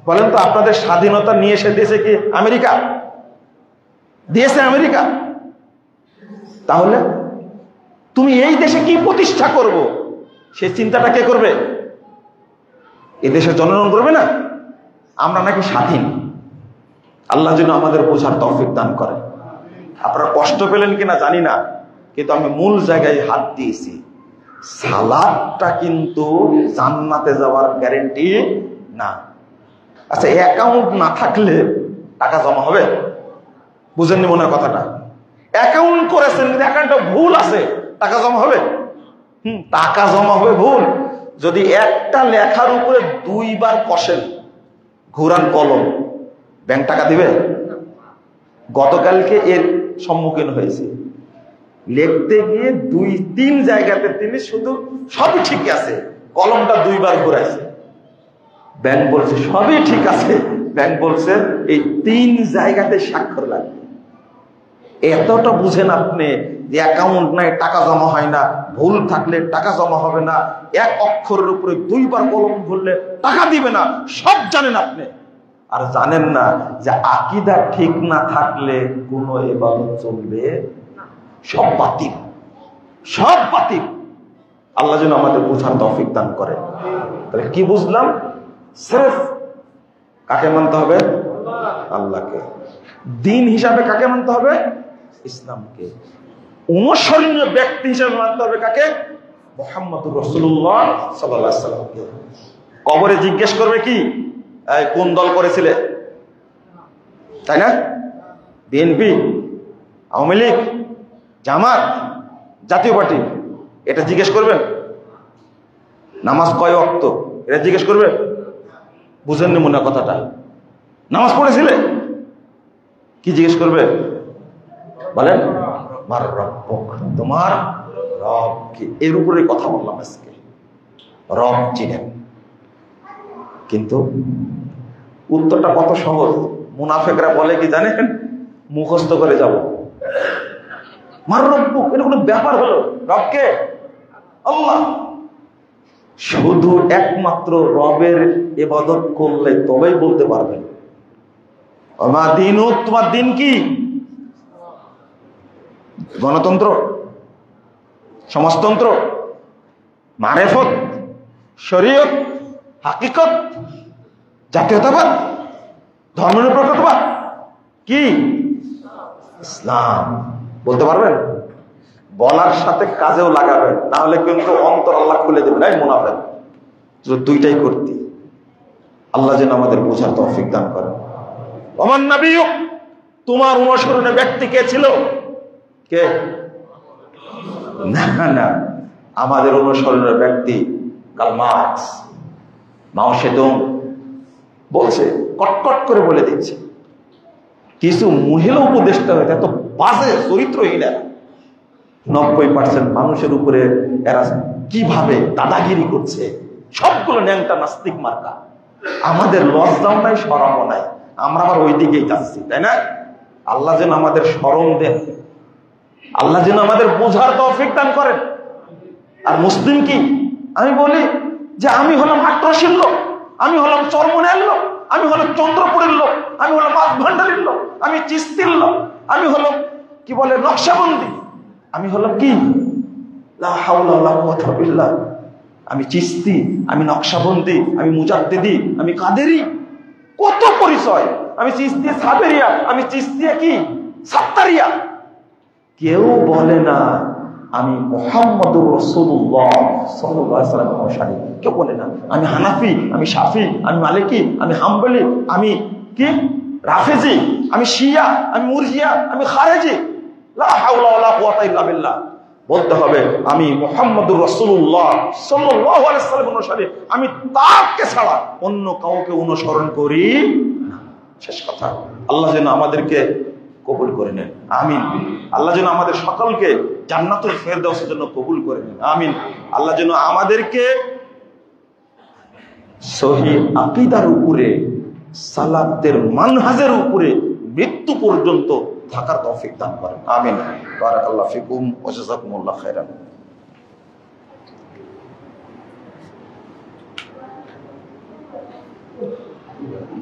বলেন তো, আপনাদের স্বাধীনতা নিয়ে এসে দিয়েছে কি আমেরিকা? দিয়েছে আমেরিকা? তাহলে তুমি এই দেশে কি প্রতিষ্ঠা করব, সে চিন্তাটা কে করবে? এই দেশের জনগণ করবে না? আমরা নাকি স্বাধীন। আল্লাহ যেন আমাদের বোঝার তৌফিক দান করে। আপনারা কষ্ট পেলেন কিনা জানি না, কিন্তু আমি মূল জায়গায় হাত দিয়েছি। সালাদটা কিন্তু জান্নাতে যাওয়ার গ্যারেন্টি না। আচ্ছা, অ্যাকাউন্ট না থাকলে টাকা জমা হবে? বুঝেননি মনে হয় কথাটা? অ্যাকাউন্ট করেছেন কিন্তু অ্যাকাউন্টটা ভুল আছে, টাকা জমা হবে? টাকা জমা হবে ভুল। যদি একটা লেখার উপরে 2 বার কষেন, ঘুরান কলম, ব্যাংক টাকা দিবে? গতকালকে এর সম্মুখীন হয়েছে, লিখতে গিয়ে 2-3 জায়গাতে তিনি শুধু সবই ঠিক আছে, কলমটা 2 বার ঘুরাইছে। ব্যাংক বলছে সবই ঠিক আছে, ব্যাংক বলছে এই 3 জায়গাতে স্বাক্ষর লাগবে। এতটা বুঝেন আপনি যে অ্যাকাউন্ট নাই, টাকা জমা হয় না, ভুল থাকলে টাকা জমা হবে না, এক অক্ষরের উপরে 2 বার কলম ভরলে টাকা দিবে না, সব জানেন আপনি। আর জানেন না যে আকীদা ঠিক না থাকলে কোনো ইবাদত চলবে, সব বাতিল, সব বাতিল। আল্লাহ যেন আমাদের বোঝার তৌফিক দান করে। তাহলে কি বুঝলাম? সির্ফ কাকে মানতে হবে? আল্লাহকে। দিন হিসাবে কাকে মানতে হবে? ইসলামকে। অনুসরণীয় ব্যক্তি হিসাবে মানতে হবে কাকে? মুহাম্মদুর রাসূলুল্লাহ সাল্লাল্লাহু আলাইহি ওয়াসাল্লামকে। কবরে জিজ্ঞেস করবে কি, কোন দল করেছিলে, তাই না? বিএনপি, আওয়ামী লীগ, জামাত, জাতীয় পার্টি, এটা জিজ্ঞেস করবেন? নামাজ কয় ওয়াক্ত, এটা জিজ্ঞেস করবে? বুঝেননি মনে কথাটা? নামাজ পড়েছিলে, কি জিজ্ঞেস করবে? বলেন, মার রব্বুক, তোমার রব কি? এর উপরে কথা বললাম আজকে। রব চিনেন, কিন্তু উত্তরটা কত সহজ। মুনাফিকরা বলে কি জানেন? মুখস্থ করে যাব, মার রব্বুক, এটা কোনো ব্যাপার হলো? রবকে? আল্লাহ। শুধু একমাত্র রবের ইবাদত করলে তবেই বলতে পারবেন আমা দিনুক, তোমার দিন কি? গণতন্ত্র, সমাজতন্ত্র, মারেফত, শরীয়ত, হাকিকত, জাতীয়তাবাদ, ধর্মনিরপেক্ষতাবাদ, কি? ইসলাম। বলতে পারবেন? বলার সাথে কাজেও লাগাবেন, না হলে কিন্তু অন্তর আল্লাহ খুলে দেবেন। এই মুনাফিক, দুইটাই করতে। আল্লাহ যেন আমাদের বোঝার তৌফিক দান করেন। ওমান নাবিয়্যুক, তোমার অনুসরণে ব্যক্তি কে ছিল? কে? না না, আমাদের অনুসরণের ব্যক্তি কার্ল মার্কস, মাও সেতুং বলছে, কটকট করে বলে দিচ্ছে। কিছু মহিলা উপদেষ্টা হয়েছে এত বাজে চরিত্রহীন, 90% মানুষের উপরে এরা কিভাবে দাদাগিরি করছে, সবগুলো ন্যাংটা নাস্তিক মার্কা। আমাদের লজ্জাও নাই, শরমও নাই, আমরা আবার ওই দিকেই যাচ্ছি, তাই না? আল্লাহ যেন আমাদের শরম দেন, আল্লাহ যেন আমাদের বোঝার তৌফিক দান করেন। আর মুসলিম কি? আমি বলি যে আমি হলাম আট্রাসীর লোক, আমি হলাম চরমনের লোক, আমি হলাম চন্দ্রপুরের লোক, আমি হলাম মাঝভান্ডারির লোক, আমি চিস্তির লোক, আমি হলাম কি বলে নকশাবন্দি, আমি হলাম কি লা হাওলা ওয়ালা কুওয়াতা বিল্লাহ, আমি চিস্তি, আমি নকশাবন্দি, আমি মুজাদ্দিদি, আমি কাদেরি, কত পরিচয়। আমি চিস্তি সাবেরিয়া, আমি চিস্তিয়া কি সাত্তারিয়া। কেউ বলে না আমি মুহাম্মদুর রাসূলুল্লাহ সাল্লাল্লাহু আলাইহি ওয়াসাল্লামের অনুসারী, কেউ বলে না আমি হানাফি, আমি শাফি, আমি মালিকি, আমি হাম্বলি, আমি কি রাফেজি, আমি শিয়া, আমি মুরজিয়া, আমি খারেজি। লা হাওলা ওয়ালা কুওয়াতা ইল্লা বিল্লাহ। বলতে হবে আমি মুহাম্মদুর রাসূলুল্লাহ সাল্লাল্লাহু আলাইহি ওয়াসাল্লামের অনুসারী, আমি তাকে ছাড়া অন্য কাউকে অনুসরণ করি না। শেষ কথা। আল্লাহ যেন আমাদেরকে কবুল করে নেন, আমিন। আল্লাহ যেন আমাদের সকলকে জান্নাতুল ফেরদাউসের জন্য কবুল করে নেন, আমিন। আল্লাহ যেন আমাদেরকে সহিহ আকীদার উপরে, সালাতের মানহাজের উপরে মৃত্যু পর্যন্ত থাকার তৌফিক দান করেন, আমিন। বারাকাল্লাহু ফিকুম ওয়া জাযাকুমুল্লাহু খাইরান।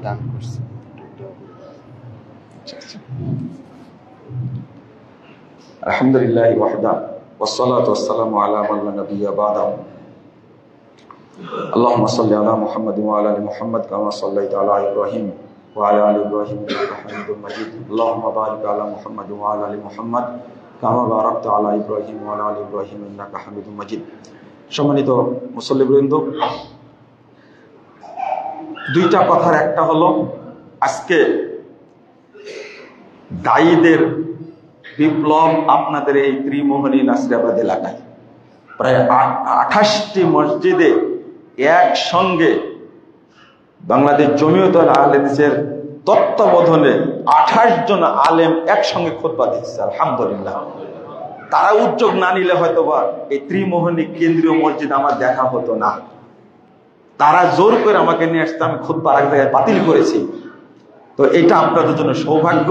দান করছি। আলহামদুলিল্লাহ ওয়াহদা ওয়াসসালাতু ওয়াসসালামু আলা মান লা নাবিয়্যা বা'দা। আল্লাহুম্মা সাল্লি আলা মুহাম্মাদ ওয়া আলা আলি মুহাম্মাদ কামা সাল্লাইতা আলা ইব্রাহিম ওয়া আলা আলি ইব্রাহিম ইন্নাকা হামিদুম মাজিদ। আল্লাহুম্মা বারিক আলা মুহাম্মাদ ওয়া আলা আলি মুহাম্মাদ কামা বারাকতা আলা ইব্রাহিম ওয়া আলা আলি ইব্রাহিম ইন্নাকা হামিদুম মাজিদ। সম্মানিত মুসল্লিবৃন্দ, দুইটা কথার একটা হলো আজকে দায়ীদের বিপ্লব আপনাদের এই ত্রিমোহনী নাসিরাবাদ এলাকায় প্রায় 28টি মসজিদে একসঙ্গে বাংলাদেশ জমিয়ত আহলে হাদিসের তত্ত্বাবধানে 28 জন আলেম একসঙ্গে খুতবা দিচ্ছে। আলহামদুলিল্লাহ। তারা উদ্যোগ না নিলে হয়তোবা এই ত্রিমোহনী কেন্দ্রীয় মসজিদ আমার দেখা হতো না। তারা জোর করে আমাকে নিয়ে আসতে, আমি খুতবা এক জায়গায় বাতিল করেছি। তো এটা আপনাদের জন্য সৌভাগ্য।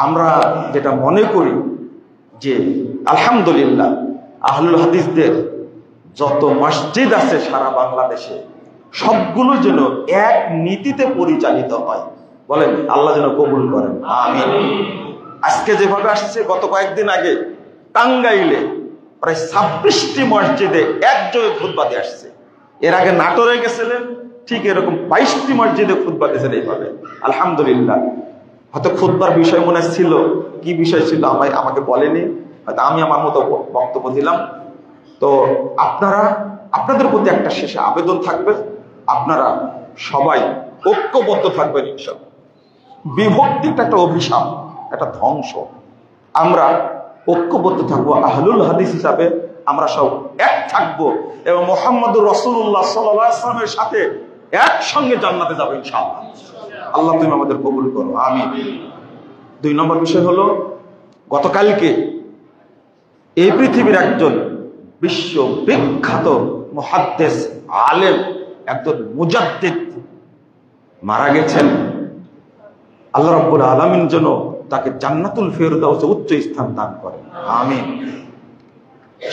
আমরা যেটা মনে করি যে আলহামদুলিল্লাহ আহলুল হাদিসদের যত মসজিদ আছে সারা বাংলাদেশে সবগুলো যেন এক নীতিতে পরিচালিত হয়। বলেন আল্লাহ যেন কবুল করেন, আমিন। আজকে যেভাবে আসছে, গত কয়েকদিন আগে টাঙ্গাইলে প্রায় 26টি মসজিদে একযোগে খুতবা দিয়ে আসছে। এর আগে নাটোরে গেছিলেন, ঠিক এরকম 22টি মসজিদে খুতবা দিয়েছেন এইভাবে। আলহামদুলিল্লাহ। হয়তো খুতবার বিষয় মনে ছিল, কি বিষয় ছিল আমাকে বলেনি, হয়তো আমি আমার মতো বক্তব্য দিলাম। তো আপনাদের প্রতি একটা শেষে আবেদন থাকবে, আপনারা সবাই ঐক্যবদ্ধ থাকবেন ইনশাআল্লাহ। বিভক্তিটা একটা অভিশাপ, একটা ধ্বংস। আমরা ঐক্যবদ্ধ থাকবো, আহলুল হাদিস হিসাবে আমরা সব এক থাকবো এবং মুহাম্মদুর রাসূলুল্লাহ সাল্লাল্লাহু আলাইহি ওয়াসাল্লামের সাথে একসঙ্গে জান্নাতে যাবো ইনশাআল্লাহ। আল্লাহ তুমি আমাদের কবুল করো, আমিন। 2 নম্বর বিষয় হলো, গতকালকে এই পৃথিবীর একজন বিশ্ববিখ্যাত মুহাদ্দিস আলেম, একজন মুজাদ্দিদ মারা গেছেন। আল্লাহ রাব্বুল আলামিন যেন তাকে জান্নাতুল ফেরদাউসে উচ্চ স্থান দান করেন, আমিন।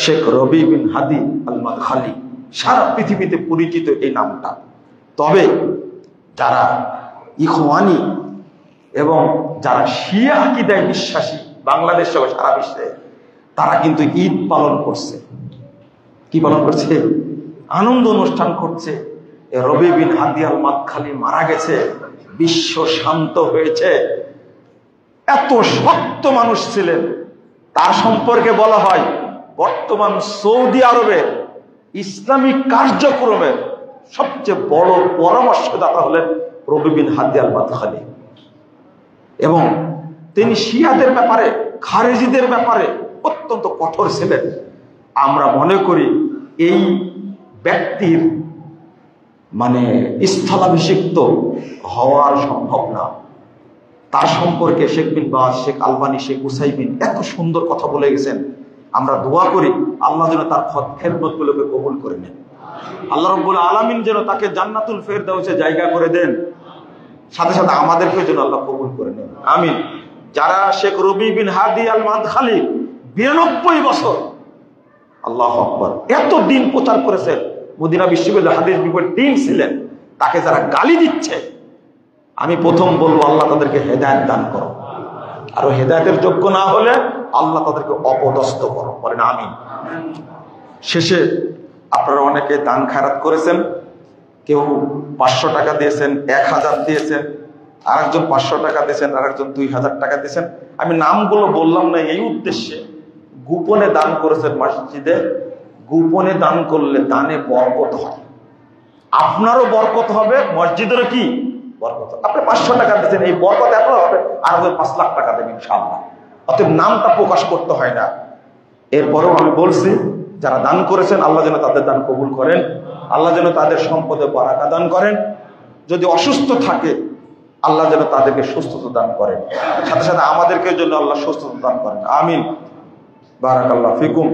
শেখ রবি বিন হাদি আল মাদখালি, সারা পৃথিবীতে পরিচিত এই নামটা। তবে যারা ইখওয়ানি এবং যারা শিয়া আকীদায় বিশ্বাসী বাংলাদেশ সহ সারা বিশ্বে, তারা কিন্তু ঈদ পালন করছে। কি পালন করছে? আনন্দ অনুষ্ঠান করছে। রবি বিন হাদি আল মাদখালি মারা গেছে, বিশ্ব শান্ত হয়েছে। এত শক্ত মানুষ ছিলেন। তার সম্পর্কে বলা হয় বর্তমান সৌদি আরবের ইসলামিক কার্যক্রমের সবচেয়ে বড় পরামর্শদাতা হলেন রবি বিন হাদি আল মাদখালি। এবং তিনি শিয়াদের ব্যাপারে, খারেজিদের ব্যাপারে অত্যন্ত কঠোর ছিলেন। আমরা মনে করি এই ব্যক্তির মানে স্থলাভিষিক্ত হওয়ার সম্ভব না। তার সম্পর্কে শেখ বিন বাজ, শেখ আলবানী, শেখ উসাইমিন এত সুন্দর কথা বলে গেছেন। আমরা দোয়া করি আল্লাহ যেন তার খেদমতগুলোকে কবুল করে নেন। আল্লাহ রাব্বুল আলামিন যেন তাকে জান্নাতুল ফেরদাউসে জায়গা করে দেন, সাথে সাথে আমাদেরকে যেন আল্লাহ কবুল করে নেন, আমিন। যারা শেখ রবি বিন হাদি আল মাদখালি 92 বছর, আল্লাহু আকবার, এত দিন প্রচার করেছেন, মদিনা বিশ্ববিদ্যালয় হাদিস বিভাগের ডিন ছিলেন, তাকে যারা গালি দিচ্ছে, আমি প্রথম বলবো আল্লাহ তাদেরকে হেদায়েত দান করো, আর হেদায়েতের যোগ্য না হলে আল্লাহ তাদেরকে অপদস্থ করো, বলেন আমিন। শেষে আপনারা অনেকে দান খায়রাত করেছেন, কেউ 500 টাকা দিয়েছেন, 1000 দিয়েছেন, আরেকজন 500 টাকা দিয়েছেন, আরেকজন 2000 টাকা দিয়েছেন। আমি নামগুলো বললাম না এই উদ্দেশ্যে, গোপনে দান করেছেন মসজিদে, গোপনে দান করলে দানে বরকত হয়, আপনারও বরকত হবে, মসজিদেরও কি বরকত। আপনি 500 টাকা দিয়েছেন, এই বরকত আপনার হবে, আর 5 লাখ টাকা দেবেন ইনশাআল্লাহ। অতএব নামটা প্রকাশ করতে হয় না। এরপরেও আমি বলছি যারা দান করেছেন আল্লাহ যেন তাদের দান কবুল করেন, আল্লাহ যেন তাদের সম্পদে বারাকা দান করেন, যদি অসুস্থ থাকে আল্লাহ যেন তাদেরকে সুস্থতা দান করেন, সাথে সাথে আমাদেরকে জন্য আল্লাহ সুস্থতা দান করেন, আমিন। বারাকাল্লাহু ফিকুম।